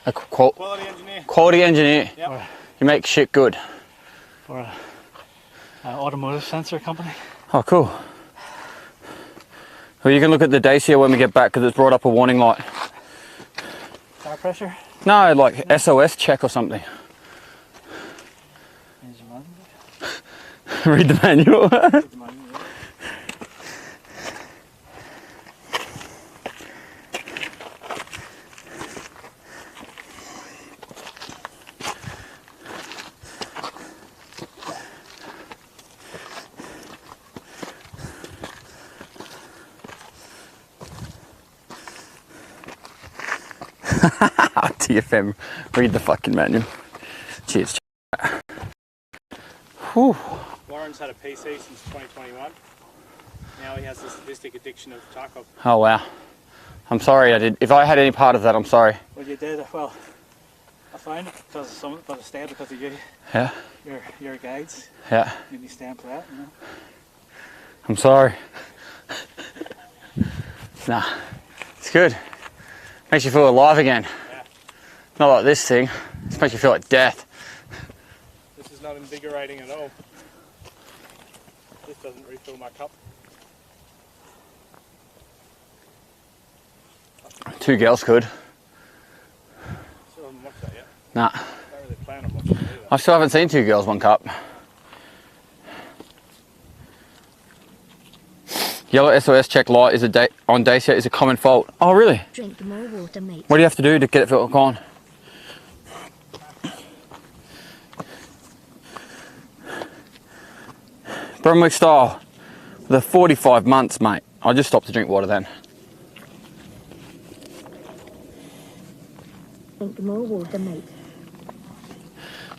A quality engineer. Quality engineer. Yep. You make shit good. For an automotive sensor company. Oh, cool. Well, you can look at the dacia when we get back because it's brought up a warning light. Tire pressure? No, like SOS check or something. Read the manual. TFM, read the fucking manual. Cheers. Whew. Warren's had a PC since 2021. Now he has the sadistic addiction of taco. Oh wow. I'm sorry, I did. If I had any part of that, I'm sorry. Well, you did. Well, I found it because of something, but instead because of you. Yeah. Your guides. Yeah. Made me stand for that, you know. I'm sorry. Nah, it's good. Makes you feel alive again. Yeah. Not like this thing. This makes you feel like death. This is not invigorating at all. This doesn't refill my cup. 2 girls could. Still haven't watched that yet. Nah. I don't really plan on watching it either. I still haven't seen 2 girls, 1 cup. Yellow SOS check light is on Dacia is a common fault. Oh, really? Drink more water, mate. What do you have to do to get it gone? Bromwick style. The 45 months, mate. I'll just stop to drink water then. Drink more water, mate.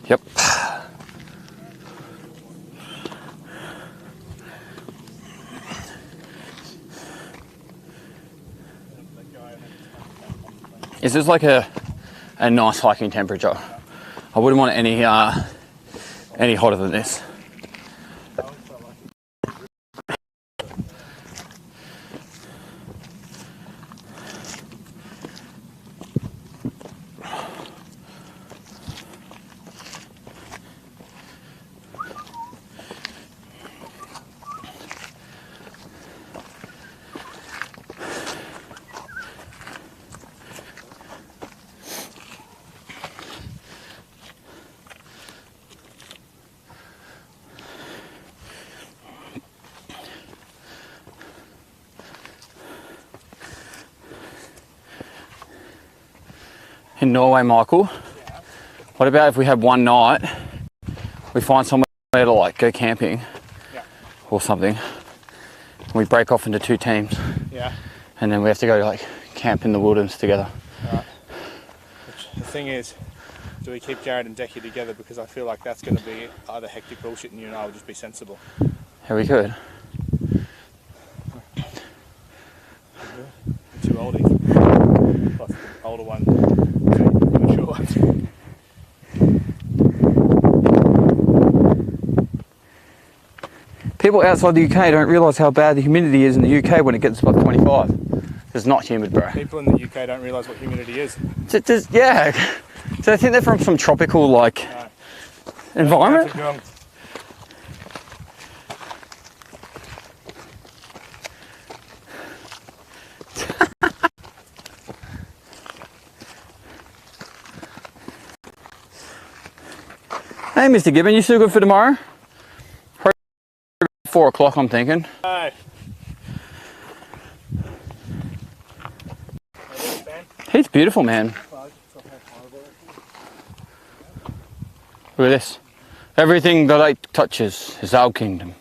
Yep. Is this like a nice hiking temperature? I wouldn't want it any hotter than this. In Norway, Michael, what about if we have one night, we find somewhere to like go camping or something, and we break off into 2 teams, and then we have to go like camp in the wilderness together. Right. The thing is, do we keep Jared and Decky together, because I feel like that's going to be either hectic bullshit and you and I will just be sensible. Yeah, we could. 2 oldies, plus the older one. People outside the UK don't realise how bad the humidity is in the UK when it gets above 25. It's not humid, bro. People in the UK don't realise what humidity is. Yeah. So I think they're from some tropical, like, environment. Hey, Mr. Gibbon, you still good for tomorrow? 4 o'clock, I'm thinking. Hey. He's beautiful, man. Look at this. Everything the lake touches is our kingdom.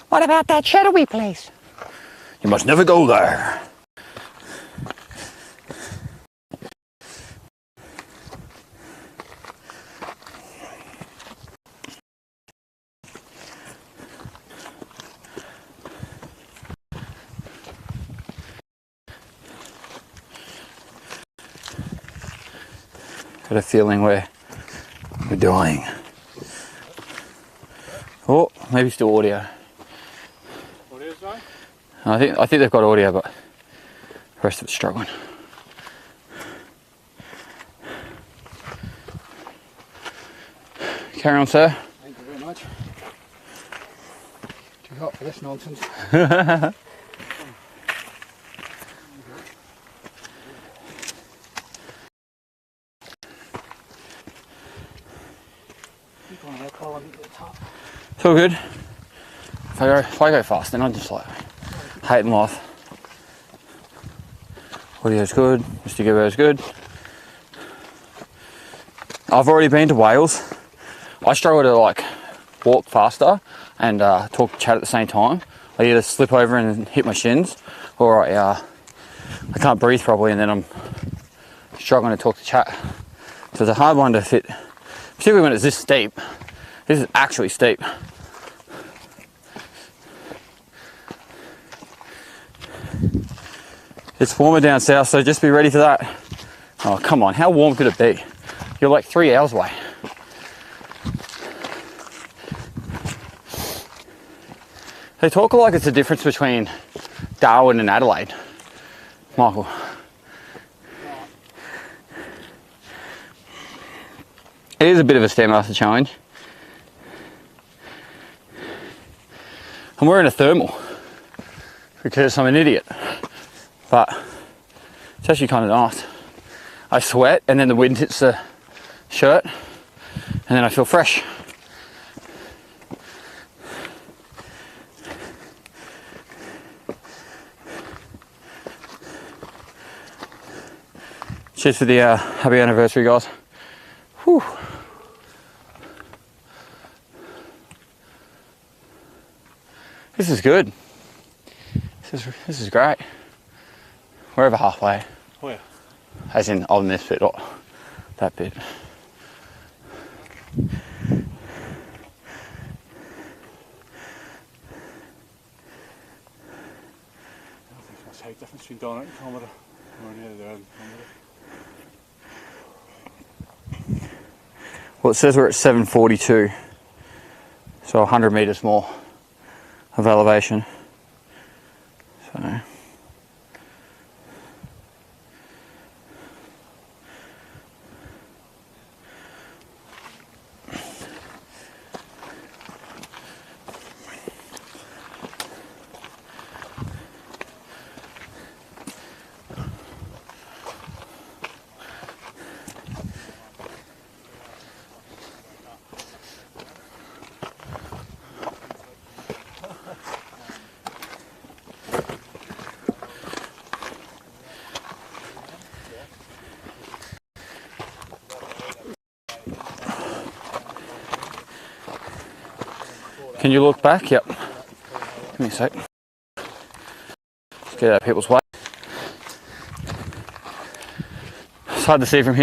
What about that shadowy place? You must never go there. Got a feeling we're dying. Oh, maybe still audio. Audio's going? I think they've got audio, but the rest of it's struggling. Carry on, sir. Thank you very much. Too hot for this nonsense. It's all good. If I go fast, then I'm just like hating life. Audio's good. Mr. Gibbo's good. I've already been to Wales. I struggle to like walk faster and chat at the same time. I either slip over and hit my shins, or I can't breathe properly, and then I'm struggling to talk to chat. So it's a hard one to fit, particularly when it's this steep. This is actually steep. It's warmer down south, so just be ready for that. Oh, come on, how warm could it be? You're like 3 hours away. They talk like it's the difference between Darwin and Adelaide. Michael. It is a bit of a Stairmaster challenge. I'm wearing a thermal because I'm an idiot, but it's actually kind of nice. I sweat and then the wind hits the shirt and then I feel fresh. Cheers for the happy anniversary, guys. Whew. This is good. This is great. We're over halfway. Where? As in on this bit or that bit. That's the difference between doing it and kilometre. Or near there and kilometre. Well, it says we're at 742, so 100 metres more of elevation. So. Can you look back? Yep. Give me a sec. Let's get out of people's way. It's hard to see from here.